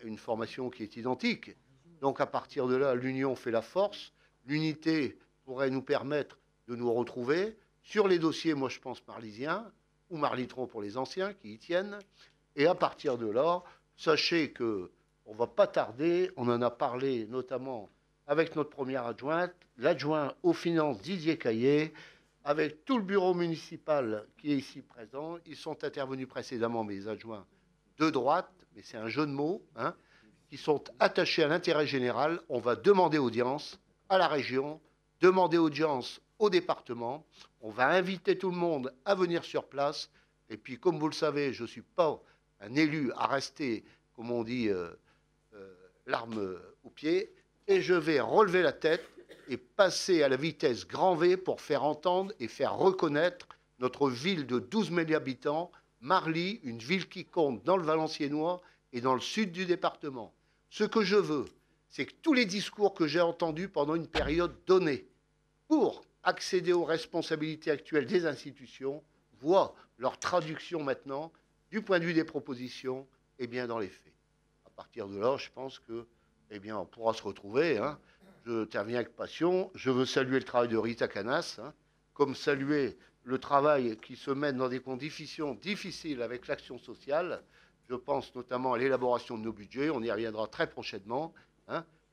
une formation qui est identique. Donc à partir de là, l'union fait la force. L'unité pourrait nous permettre de nous retrouver sur les dossiers, moi je pense marlisiens, ou marlitron pour les anciens qui y tiennent. Et à partir de là, sachez qu'on ne va pas tarder, on en a parlé notamment avec notre première adjointe, l'adjoint aux finances Didier Caillé, avec tout le bureau municipal qui est ici présent. Ils sont intervenus précédemment, mes adjoints de droite, mais c'est un jeu de mots, qui sont attachés à l'intérêt général. On va demander audience à la région, demander audience au département. On va inviter tout le monde à venir sur place. Et puis, comme vous le savez, je ne suis pas un élu à rester, comme on dit, l'arme au pied. Et je vais relever la tête et passer à la vitesse grand V pour faire entendre et faire reconnaître notre ville de 12 000 habitants, Marly, une ville qui compte dans le Valenciennois et dans le sud du département. Ce que je veux, c'est que tous les discours que j'ai entendus pendant une période donnée pour accéder aux responsabilités actuelles des institutions voient leur traduction maintenant du point de vue des propositions dans les faits. À partir de là, je pense que on pourra se retrouver. Je termine avec passion. Je veux saluer le travail de Rita Canas, comme saluer le travail qui se mène dans des conditions difficiles avec l'action sociale. Je pense notamment à l'élaboration de nos budgets. On y reviendra très prochainement.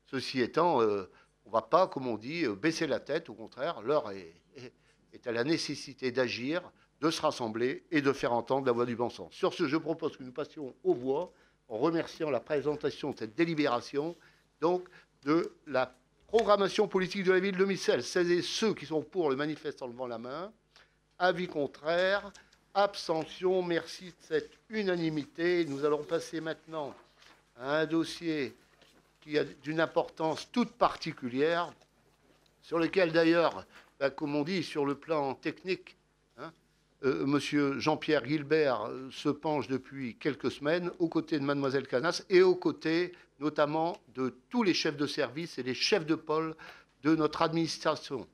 Ceci étant, on ne va pas, comme on dit, baisser la tête. Au contraire, l'heure est à la nécessité d'agir, de se rassembler et de faire entendre la voix du bon sens. Sur ce, je propose que nous passions aux voix en remerciant la présentation de cette délibération, donc de la programmation politique de la ville de Missel. Celles et ceux qui sont pour le manifeste en levant la main. Avis contraire, abstention, merci de cette unanimité. Nous allons passer maintenant à un dossier qui a d'une importance toute particulière, sur lequel d'ailleurs, comme on dit, sur le plan technique, Monsieur Jean-Pierre Guilbert se penche depuis quelques semaines aux côtés de Mademoiselle Canas et aux côtés notamment de tous les chefs de service et les chefs de pôle de notre administration.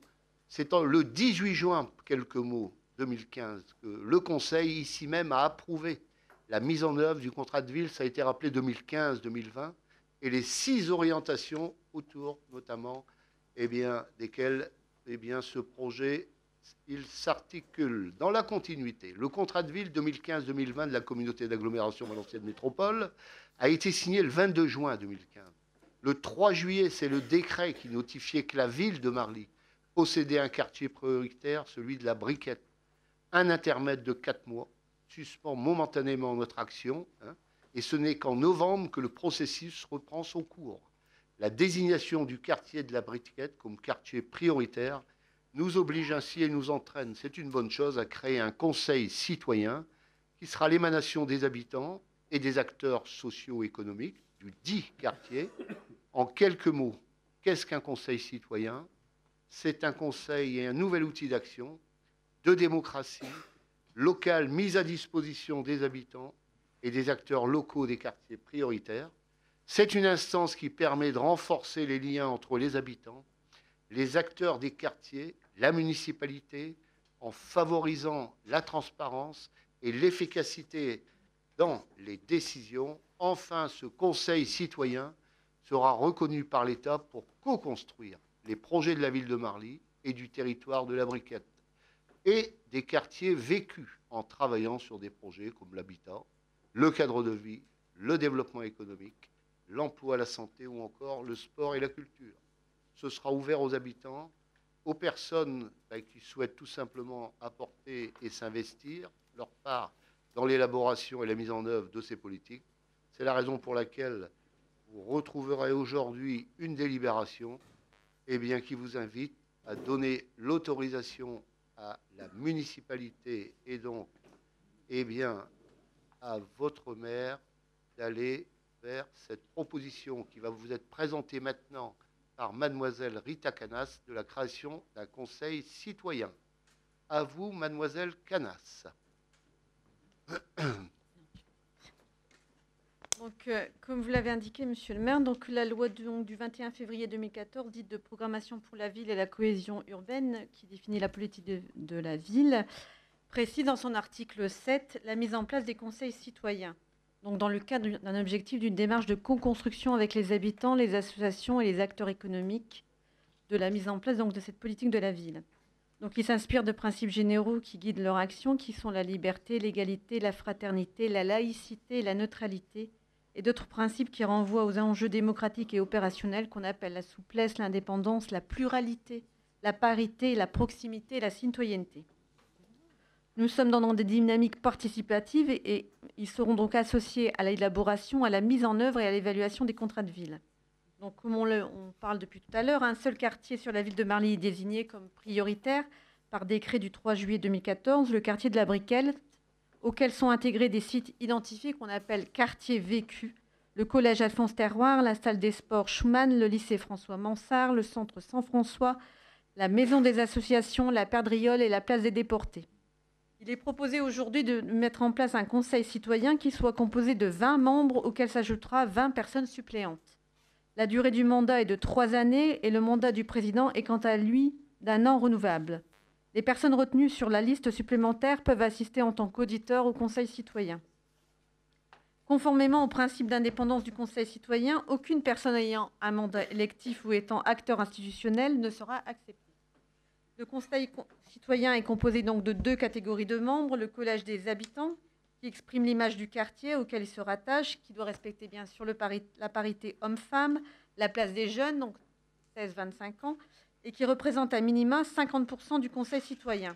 C'est le 18 juin, quelques mots, 2015, que le Conseil, ici même, a approuvé la mise en œuvre du contrat de ville, ça a été rappelé 2015-2020, et les 6 orientations autour, notamment, desquelles ce projet il s'articule dans la continuité. Le contrat de ville 2015-2020 de la communauté d'agglomération Valenciennes Métropole a été signé le 22 juin 2015. Le 3 juillet, c'est le décret qui notifiait que la ville de Marly possédait un quartier prioritaire, celui de la Briquette. Un intermède de 4 mois suspend momentanément notre action, et ce n'est qu'en novembre que le processus reprend son cours. La désignation du quartier de la Briquette comme quartier prioritaire nous oblige ainsi et nous entraîne, c'est une bonne chose, à créer un conseil citoyen qui sera l'émanation des habitants et des acteurs socio-économiques du dit quartier. En quelques mots, qu'est-ce qu'un conseil citoyen? C'est un conseil et un nouvel outil d'action, de démocratie locale mise à disposition des habitants et des acteurs locaux des quartiers prioritaires. C'est une instance qui permet de renforcer les liens entre les habitants, les acteurs des quartiers, la municipalité, en favorisant la transparence et l'efficacité dans les décisions. Enfin, ce conseil citoyen sera reconnu par l'État pour co-construire les projets de la ville de Marly et du territoire de la Briquette et des quartiers vécus en travaillant sur des projets comme l'habitat, le cadre de vie, le développement économique, l'emploi, la santé ou encore le sport et la culture. Ce sera ouvert aux habitants, aux personnes qui souhaitent tout simplement apporter et s'investir leur part dans l'élaboration et la mise en œuvre de ces politiques. C'est la raison pour laquelle vous retrouverez aujourd'hui une délibération qui vous invite à donner l'autorisation à la municipalité et donc eh bien, à votre maire d'aller vers cette proposition qui va vous être présentée maintenant par mademoiselle Rita Canas de la création d'un conseil citoyen. À vous, mademoiselle Canas. Donc, comme vous l'avez indiqué, monsieur le maire, donc, la loi du 21 février 2014, dite de programmation pour la ville et la cohésion urbaine, qui définit la politique de la ville, précise dans son article 7 la mise en place des conseils citoyens. Donc, dans le cadre d'un objectif d'une démarche de co-construction avec les habitants, les associations et les acteurs économiques de la mise en place donc, de cette politique de la ville. Donc, ils s'inspirent de principes généraux qui guident leur action, qui sont la liberté, l'égalité, la fraternité, la laïcité et la neutralité, et d'autres principes qui renvoient aux enjeux démocratiques et opérationnels qu'on appelle la souplesse, l'indépendance, la pluralité, la parité, la proximité et la citoyenneté. Nous sommes dans des dynamiques participatives et ils seront donc associés à l'élaboration, à la mise en œuvre et à l'évaluation des contrats de ville. Donc, comme on parle depuis tout à l'heure, un seul quartier sur la ville de Marly est désigné comme prioritaire par décret du 3 juillet 2014, le quartier de la Briquelle, auquel sont intégrés des sites identifiés qu'on appelle quartiers vécus, le collège Alphonse Terroir, la salle des sports Schumann, le lycée François Mansart, le centre Saint-François, la maison des associations, la Perdriole et la place des déportés. Il est proposé aujourd'hui de mettre en place un conseil citoyen qui soit composé de 20 membres auquel s'ajoutera 20 personnes suppléantes. La durée du mandat est de 3 années et le mandat du président est quant à lui d'1 an renouvelable. Les personnes retenues sur la liste supplémentaire peuvent assister en tant qu'auditeurs au conseil citoyen. Conformément au principe d'indépendance du conseil citoyen, aucune personne ayant un mandat électif ou étant acteur institutionnel ne sera acceptée. Le conseil citoyen est composé donc de 2 catégories de membres, le collège des habitants, qui exprime l'image du quartier auquel il se rattache, qui doit respecter bien sûr la parité homme-femme, la place des jeunes, donc 16-25 ans, et qui représente à minima 50% du conseil citoyen.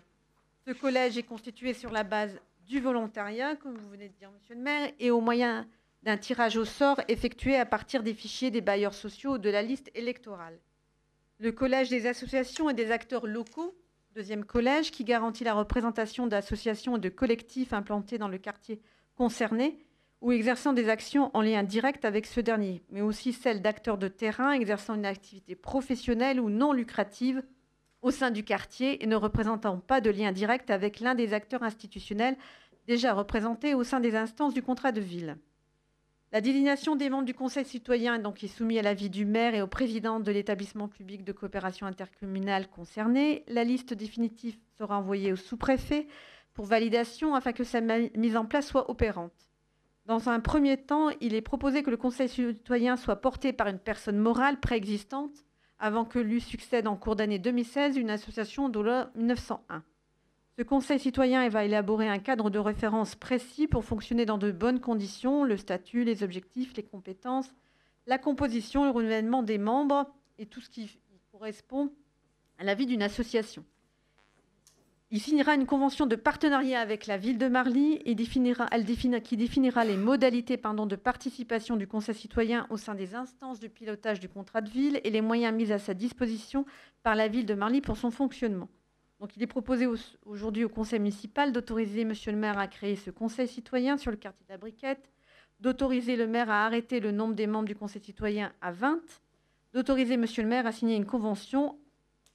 Ce collège est constitué sur la base du volontariat, comme vous venez de dire, monsieur le maire, et au moyen d'un tirage au sort effectué à partir des fichiers des bailleurs sociaux ou de la liste électorale. Le collège des associations et des acteurs locaux, deuxième collège, qui garantit la représentation d'associations et de collectifs implantés dans le quartier concerné ou exerçant des actions en lien direct avec ce dernier, mais aussi celle d'acteurs de terrain exerçant une activité professionnelle ou non lucrative au sein du quartier et ne représentant pas de lien direct avec l'un des acteurs institutionnels déjà représentés au sein des instances du contrat de ville. La désignation des membres du conseil citoyen donc, est soumise à l'avis du maire et au président de l'établissement public de coopération intercommunale concerné. La liste définitive sera envoyée au sous-préfet pour validation afin que sa mise en place soit opérante. Dans un premier temps, il est proposé que le conseil citoyen soit porté par une personne morale préexistante avant que lui succède en cours d'année 2016 une association de loi 1901. Ce conseil citoyen va élaborer un cadre de référence précis pour fonctionner dans de bonnes conditions, le statut, les objectifs, les compétences, la composition, le renouvellement des membres et tout ce qui correspond à la vie d'une association. Il signera une convention de partenariat avec la ville de Marly et qui définira les modalités de participation du conseil citoyen au sein des instances de pilotage du contrat de ville et les moyens mis à sa disposition par la ville de Marly pour son fonctionnement. Donc, il est proposé aujourd'hui au conseil municipal d'autoriser monsieur le maire à créer ce conseil citoyen sur le quartier de la Briquette, d'autoriser le maire à arrêter le nombre des membres du conseil citoyen à 20, d'autoriser monsieur le maire à signer une convention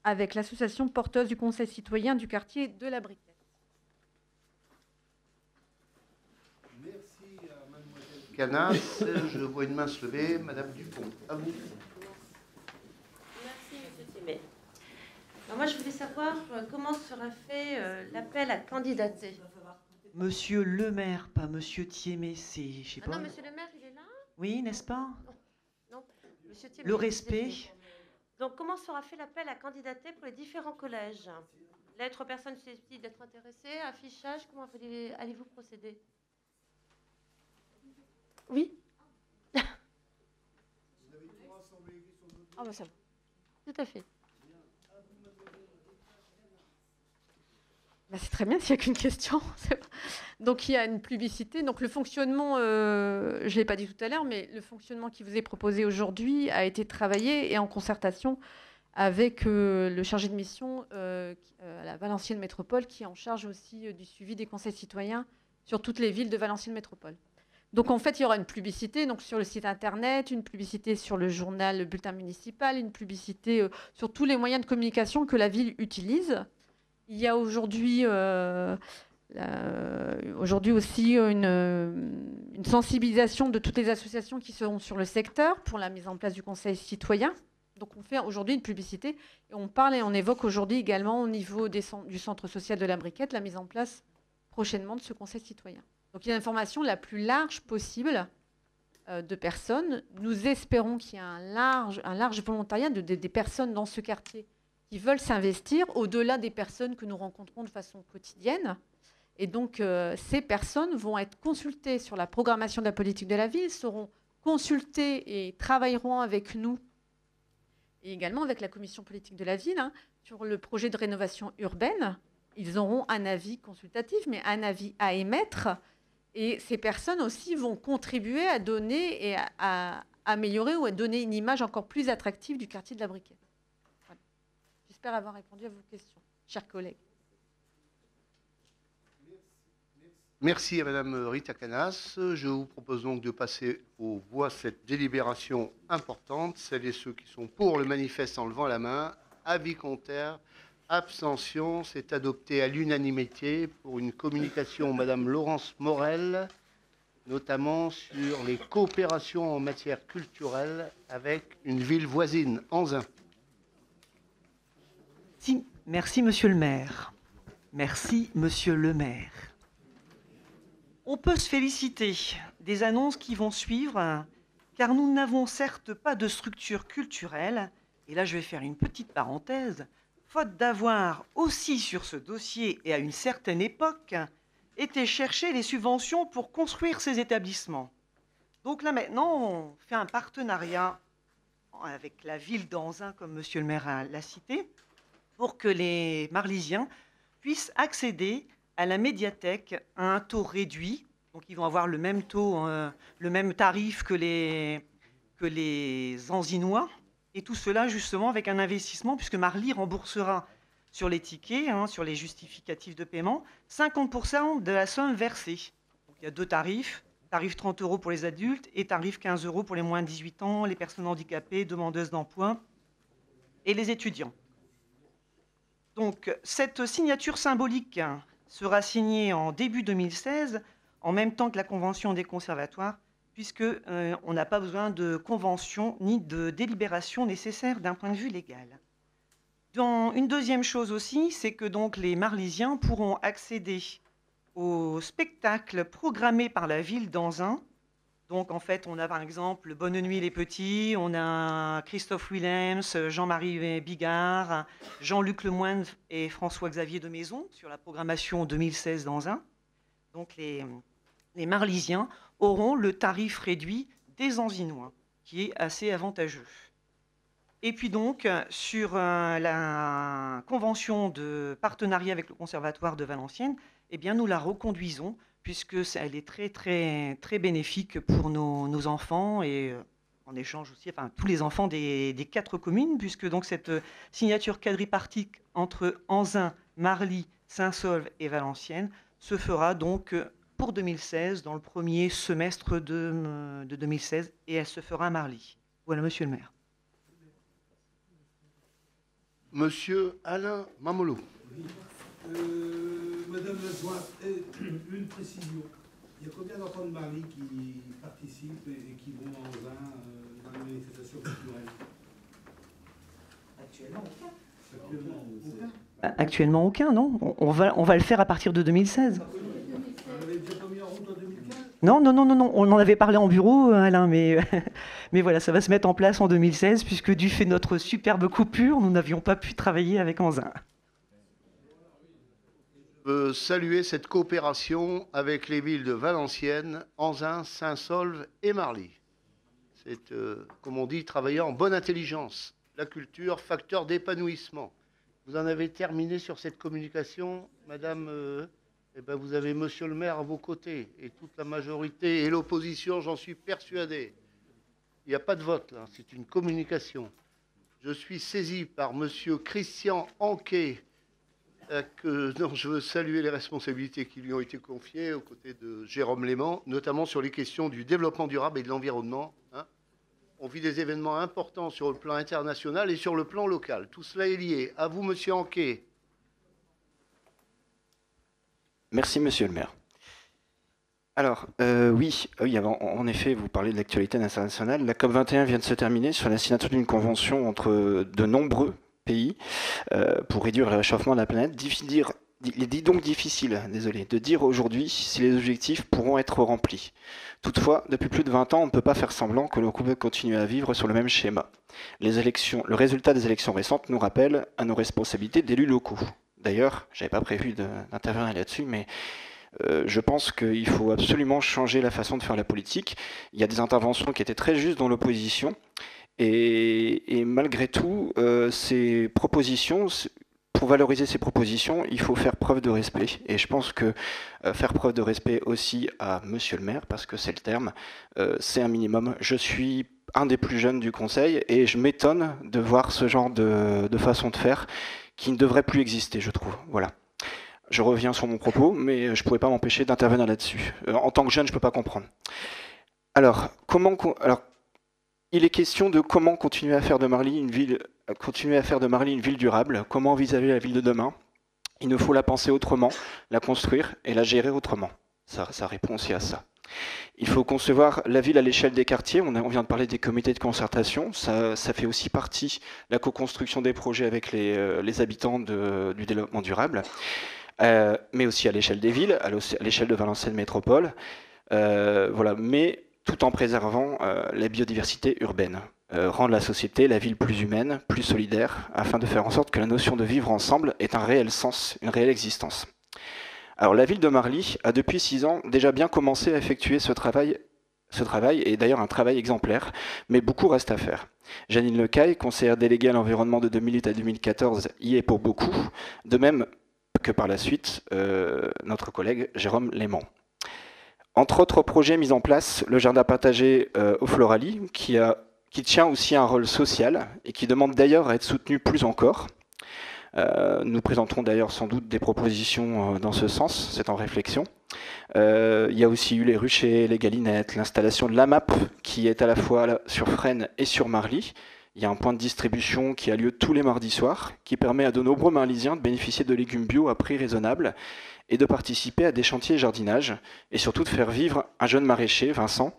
avec l'association porteuse du conseil citoyen du quartier de la Briquette. Merci à mademoiselle Canas. Je vois une main se lever. Madame Dupont, à vous. Merci, monsieur Thiémet. Alors moi, je voulais savoir comment sera fait l'appel à candidater. Monsieur le maire, pas monsieur Thiémet, c'est, je sais pas. Non, monsieur le maire, il est là? Oui, n'est-ce pas? Non, monsieur Thiémet. Le respect. Donc, comment sera fait l'appel à candidater pour les différents collèges? Lettres aux personnes susceptibles d'être intéressées, affichage, comment allez-vous procéder? Oui. Ah bah ça va. Tout à fait. Bah c'est très bien s'il n'y a qu'une question. Donc il y a une publicité. Donc le fonctionnement, je ne l'ai pas dit tout à l'heure, mais le fonctionnement qui vous est proposé aujourd'hui a été travaillé et en concertation avec le chargé de mission à la Valenciennes Métropole qui est en charge aussi du suivi des conseils citoyens sur toutes les villes de Valenciennes Métropole. Donc en fait, il y aura une publicité donc, sur le site internet, une publicité sur le journal, le bulletin municipal, une publicité sur tous les moyens de communication que la ville utilise. Il y a aujourd'hui aussi une sensibilisation de toutes les associations qui seront sur le secteur pour la mise en place du conseil citoyen. Donc on fait aujourd'hui une publicité et on parle et on évoque aujourd'hui également au niveau du centre social de la Briquette la mise en place prochainement de ce conseil citoyen. Donc il y a l'information la plus large possible de personnes. Nous espérons qu'il y a un large volontariat des personnes dans ce quartier qui veulent s'investir, au-delà des personnes que nous rencontrons de façon quotidienne. Et donc ces personnes vont être consultées sur la programmation de la politique de la ville, seront consultées et travailleront avec nous et également avec la commission politique de la ville sur le projet de rénovation urbaine. Ils auront un avis consultatif, mais un avis à émettre. Et ces personnes aussi vont contribuer à donner et à améliorer ou à donner une image encore plus attractive du quartier de la Briquette. Voilà. J'espère avoir répondu à vos questions, chers collègues. Merci à Madame Rita Canas. Je vous propose donc de passer aux voix cette délibération importante. Celles et ceux qui sont pour le manifeste en levant la main. Avis contraire. Abstention, c'est adopté à l'unanimité pour une communication, Madame Laurence Morel, notamment sur les coopérations en matière culturelle avec une ville voisine, Anzin. Merci, Monsieur le maire. Merci, Monsieur le maire. On peut se féliciter des annonces qui vont suivre, car nous n'avons certes pas de structure culturelle, et là je vais faire une petite parenthèse, faute d'avoir aussi sur ce dossier et à une certaine époque été chercher les subventions pour construire ces établissements. Donc là maintenant, on fait un partenariat avec la ville d'Anzin, comme Monsieur le maire l'a cité, pour que les Marlysiens puissent accéder à la médiathèque à un taux réduit. Donc ils vont avoir le même taux, le même tarif que les Anzinois. Et tout cela, justement, avec un investissement, puisque Marly remboursera sur les tickets, sur les justificatifs de paiement, 50% de la somme versée. Donc, il y a deux tarifs, tarif 30 € pour les adultes et tarif 15 € pour les moins de 18 ans, les personnes handicapées, demandeuses d'emploi et les étudiants. Donc, cette signature symbolique sera signée en début 2016, en même temps que la convention des conservatoires, puisque on n'a pas besoin de convention ni de délibération nécessaire d'un point de vue légal. Une deuxième chose aussi, c'est que donc les Marlysiens pourront accéder aux spectacles programmés par la ville d'Anzin. Donc en fait, on a par exemple Bonne Nuit les Petits, on a Christophe Willems, Jean-Marie Bigard, Jean-Luc Lemoine et François-Xavier de Maison sur la programmation 2016 d'Anzin. Donc les Marlysiens auront le tarif réduit des Anzinois, qui est assez avantageux. Et puis donc, sur la convention de partenariat avec le Conservatoire de Valenciennes, eh bien, nous la reconduisons, puisque elle est très, très, très bénéfique pour nos enfants et en échange aussi, enfin, tous les enfants des 4 communes, puisque donc cette signature quadripartite entre Anzin, Marly, Saint-Saulve et Valenciennes se fera donc pour 2016, dans le premier semestre de 2016, et elle se fera à Marly. Voilà, Monsieur le maire. Monsieur Alain Mamolo. Madame la Jointe, une précision. Il y a combien d'enfants de Marly qui participent et qui vont en Anzin dans les manifestations culturelles? Actuellement, aucun. Actuellement, aucun. Actuellement, aucun, non. On va le faire à partir de 2016. Non, on en avait parlé en bureau, Alain, mais voilà, ça va se mettre en place en 2016, puisque du fait de notre superbe coupure, nous n'avions pas pu travailler avec Anzin. Je veux saluer cette coopération avec les villes de Valenciennes, Anzin, Saint-Saulve et Marly. C'est, comme on dit, travailler en bonne intelligence. La culture, facteur d'épanouissement. Vous en avez terminé sur cette communication, Madame eh bien, vous avez Monsieur le maire à vos côtés, et toute la majorité et l'opposition, j'en suis persuadé. Il n'y a pas de vote, là, c'est une communication. Je suis saisi par Monsieur Christian Anquet, Non, je veux saluer les responsabilités qui lui ont été confiées aux côtés de Jérôme Léman, notamment sur les questions du développement durable et de l'environnement. On vit des événements importants sur le plan international et sur le plan local. Tout cela est lié. À vous, monsieur Anquet. Merci, monsieur le maire. Alors, oui, en effet, vous parlez de l'actualité internationale. La COP21 vient de se terminer sur la signature d'une convention entre de nombreux pays pour réduire le réchauffement de la planète. Il est donc difficile, de dire aujourd'hui si les objectifs pourront être remplis. Toutefois, depuis plus de 20 ans, on ne peut pas faire semblant que l'on peut continuer à vivre sur le même schéma. Le résultat des élections récentes nous rappelle à nos responsabilités d'élus locaux. D'ailleurs, je n'avais pas prévu d'intervenir là-dessus, mais je pense qu'il faut absolument changer la façon de faire la politique. Il y a des interventions qui étaient très justes dans l'opposition, et malgré tout, ces propositions, pour valoriser ces propositions, il faut faire preuve de respect. Et je pense que faire preuve de respect aussi à monsieur le maire, parce que c'est le terme, c'est un minimum. Je suis un des plus jeunes du conseil, et je m'étonne de voir ce genre de façon de faire qui ne devrait plus exister, je trouve. Voilà. Je reviens sur mon propos, mais je ne pouvais pas m'empêcher d'intervenir là-dessus. En tant que jeune, je ne peux pas comprendre. Alors, il est question de comment continuer à faire de Marly une ville durable, comment envisager la ville de demain. Il nous faut la penser autrement, la construire et la gérer autrement. Ça répond aussi à ça. Il faut concevoir la ville à l'échelle des quartiers. On vient de parler des comités de concertation. Ça fait aussi partie de la co-construction des projets avec les habitants du développement durable. Mais aussi à l'échelle des villes, à l'échelle de Valenciennes Métropole, voilà, mais tout en préservant la biodiversité urbaine, rendre la société, la ville plus humaine, plus solidaire, afin de faire en sorte que la notion de vivre ensemble ait un réel sens, une réelle existence. Alors la ville de Marly a depuis 6 ans déjà bien commencé à effectuer ce travail est d'ailleurs un travail exemplaire, mais beaucoup reste à faire. Janine Lecaille, conseillère déléguée à l'environnement de 2008 à 2014, y est pour beaucoup, de même que par la suite notre collègue Jérôme Léman. Entre autres projets mis en place, le jardin partagé au Floralie, qui tient aussi un rôle social et qui demande d'ailleurs à être soutenu plus encore. Nous présenterons d'ailleurs sans doute des propositions dans ce sens, c'est en réflexion. Il y a aussi eu les ruchers, les galinettes, l'installation de l'AMAP qui est à la fois sur Fresnes et sur Marly. Il y a un point de distribution qui a lieu tous les mardis soirs, qui permet à de nombreux Marlysiens de bénéficier de légumes bio à prix raisonnable et de participer à des chantiers jardinage, et surtout de faire vivre un jeune maraîcher, Vincent,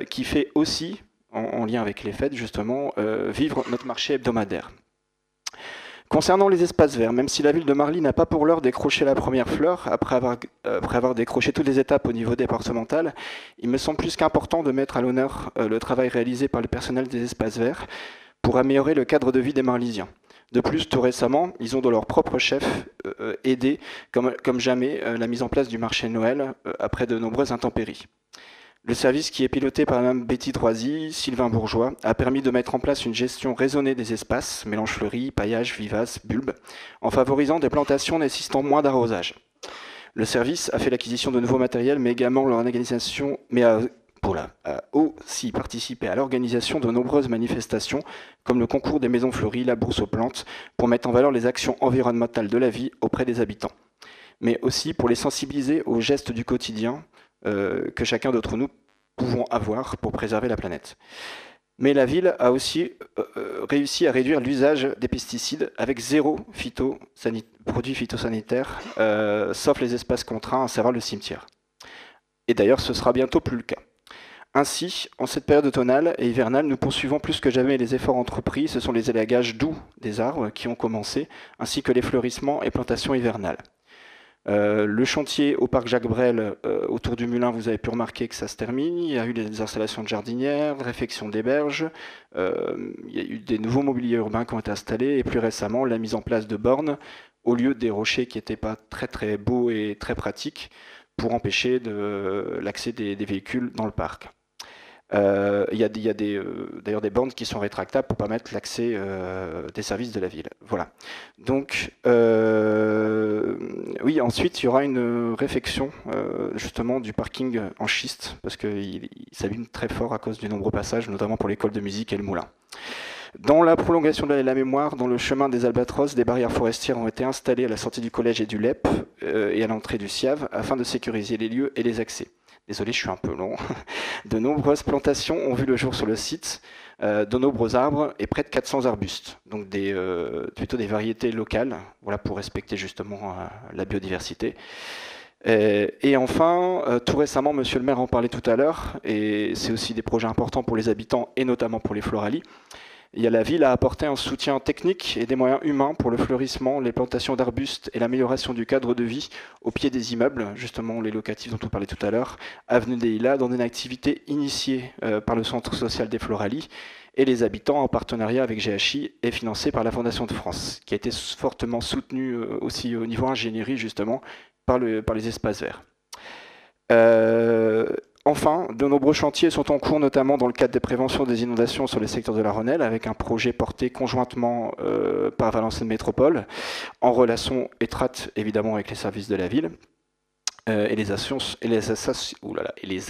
qui fait aussi, en lien avec les fêtes justement, vivre notre marché hebdomadaire. Concernant les espaces verts, même si la ville de Marly n'a pas pour l'heure décroché la première fleur, après avoir décroché toutes les étapes au niveau départemental, il me semble plus qu'important de mettre à l'honneur le travail réalisé par le personnel des espaces verts pour améliorer le cadre de vie des Marlysiens. De plus, tout récemment, ils ont de leur propre chef aidé, comme jamais, la mise en place du marché de Noël après de nombreuses intempéries. Le service, qui est piloté par Mme Betty Droisy, Sylvain Bourgeois, a permis de mettre en place une gestion raisonnée des espaces, mélange fleuri, paillage, vivace, bulbes, en favorisant des plantations nécessitant moins d'arrosage. Le service a fait l'acquisition de nouveaux matériels, mais également l'organisation, a aussi participé à l'organisation de nombreuses manifestations, comme le concours des maisons fleuries, la bourse aux plantes, pour mettre en valeur les actions environnementales de la vie auprès des habitants, mais aussi pour les sensibiliser aux gestes du quotidien que chacun d'entre nous pouvons avoir pour préserver la planète. Mais la ville a aussi réussi à réduire l'usage des pesticides avec 0 produits phytosanitaires, sauf les espaces contraints, à savoir le cimetière. Et d'ailleurs, ce sera bientôt plus le cas. Ainsi, en cette période automnale et hivernale, nous poursuivons plus que jamais les efforts entrepris. Ce sont les élagages doux des arbres qui ont commencé, ainsi que les fleurissements et plantations hivernales. Le chantier au parc Jacques Brel autour du Moulin, vous avez pu remarquer que ça se termine. Il y a eu des installations de jardinières, réfection des berges, il y a eu des nouveaux mobiliers urbains qui ont été installés, et plus récemment la mise en place de bornes au lieu des rochers qui n'étaient pas très très beaux et très pratiques pour empêcher l'accès des véhicules dans le parc. Il y a d'ailleurs des bornes qui sont rétractables pour permettre l'accès des services de la ville. Voilà. Donc, oui, ensuite, il y aura une réfection justement du parking en schiste, parce qu'il s'abîme très fort à cause du nombreux passages, notamment pour l'école de musique et le moulin. Dans la prolongation de la mémoire, dans le chemin des Albatros, des barrières forestières ont été installées à la sortie du collège et du LEP et à l'entrée du SIAV afin de sécuriser les lieux et les accès. Désolé, je suis un peu long. De nombreuses plantations ont vu le jour sur le site, de nombreux arbres et près de 400 arbustes, donc plutôt des variétés locales, voilà, pour respecter justement la biodiversité. Et enfin, tout récemment, monsieur le maire en parlait tout à l'heure, et c'est aussi des projets importants pour les habitants et notamment pour les floralies. La ville a apporté un soutien technique et des moyens humains pour le fleurissement, les plantations d'arbustes et l'amélioration du cadre de vie au pied des immeubles, justement les locatifs dont on parlait tout à l'heure, avenue des Lilas, dans une activité initiée par le Centre social des Floralies et les habitants en partenariat avec GHI et financée par la Fondation de France, qui a été fortement soutenue aussi au niveau ingénierie justement par les espaces verts. Enfin, de nombreux chantiers sont en cours, notamment dans le cadre des préventions des inondations sur les secteurs de la Rhônelle, avec un projet porté conjointement par Valenciennes Métropole, en relation étroite évidemment avec les services de la ville et les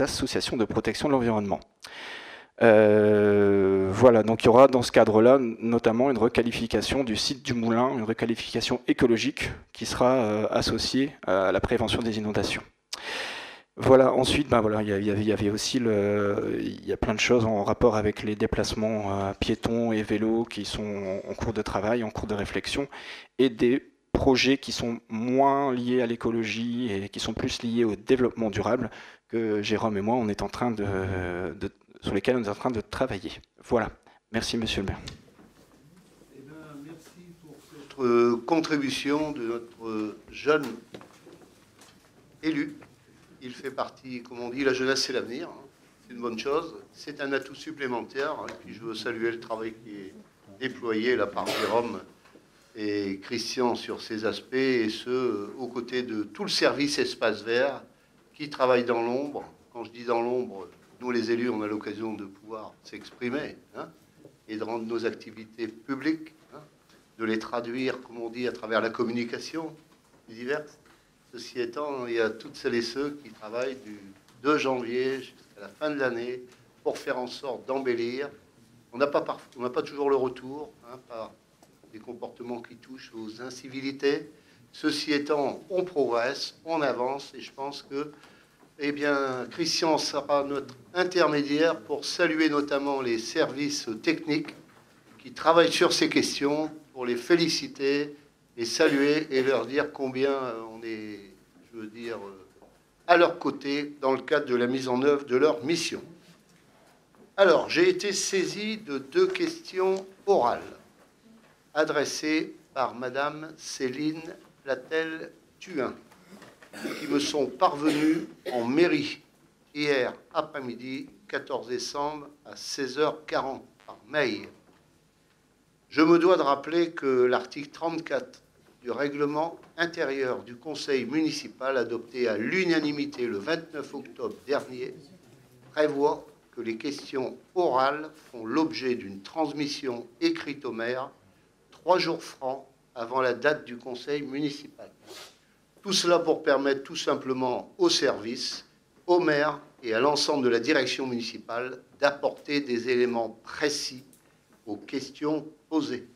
associations de protection de l'environnement. Voilà, donc il y aura dans ce cadre-là notamment une requalification du site du Moulin, une requalification écologique qui sera associée à la prévention des inondations. Voilà, ensuite, voilà, il y avait aussi il y a plein de choses en rapport avec les déplacements piétons et vélos qui sont en cours de travail, en cours de réflexion, et des projets qui sont moins liés à l'écologie et qui sont plus liés au développement durable que Jérôme et moi, on est en train sur lesquels on est en train de travailler. Voilà. Merci, monsieur le maire. Eh bien, merci pour cette contribution de notre jeune élu. Il fait partie, comme on dit, la jeunesse c'est l'avenir. C'est une bonne chose. C'est un atout supplémentaire. Et puis je veux saluer le travail qui est déployé là par Jérôme et Christian sur ces aspects, et ce, aux côtés de tout le service espace vert qui travaille dans l'ombre. Quand je dis dans l'ombre, nous les élus, on a l'occasion de pouvoir s'exprimer et de rendre nos activités publiques, de les traduire, comme on dit, à travers la communication diverse. Ceci étant, il y a toutes celles et ceux qui travaillent du 2 janvier jusqu'à la fin de l'année pour faire en sorte d'embellir. On n'a pas toujours le retour par des comportements qui touchent aux incivilités. Ceci étant, on progresse, on avance, et je pense que Christian sera notre intermédiaire pour saluer notamment les services techniques qui travaillent sur ces questions, pour les féliciter et saluer et leur dire combien on est, je veux dire, à leur côté dans le cadre de la mise en œuvre de leur mission. Alors, j'ai été saisi de 2 questions orales adressées par Madame Céline Platel-Thuin, qui me sont parvenues en mairie hier après-midi, 14 décembre, à 16h40, par mail. Je me dois de rappeler que l'article 34 du règlement intérieur du Conseil municipal, adopté à l'unanimité le 29 octobre dernier, prévoit que les questions orales font l'objet d'une transmission écrite au maire 3 jours francs avant la date du Conseil municipal. Tout cela pour permettre tout simplement aux services, au maire et à l'ensemble de la direction municipale d'apporter des éléments précis aux questions posées.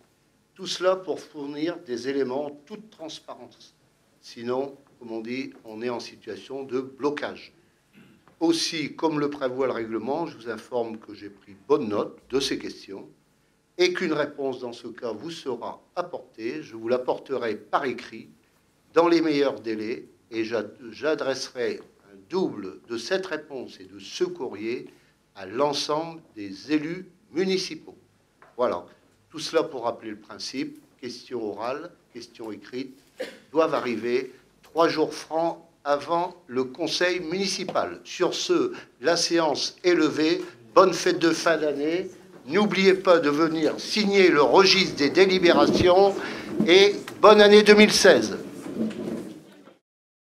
Tout cela pour fournir des éléments en toute transparence. Sinon, comme on dit, on est en situation de blocage. Aussi, comme le prévoit le règlement, je vous informe que j'ai pris bonne note de ces questions et qu'une réponse dans ce cas vous sera apportée. Je vous l'apporterai par écrit dans les meilleurs délais, et j'adresserai un double de cette réponse et de ce courrier à l'ensemble des élus municipaux. Voilà. Tout cela pour rappeler le principe, questions orales, questions écrites, doivent arriver 3 jours francs avant le conseil municipal. Sur ce, la séance est levée. Bonne fête de fin d'année. N'oubliez pas de venir signer le registre des délibérations et bonne année 2016.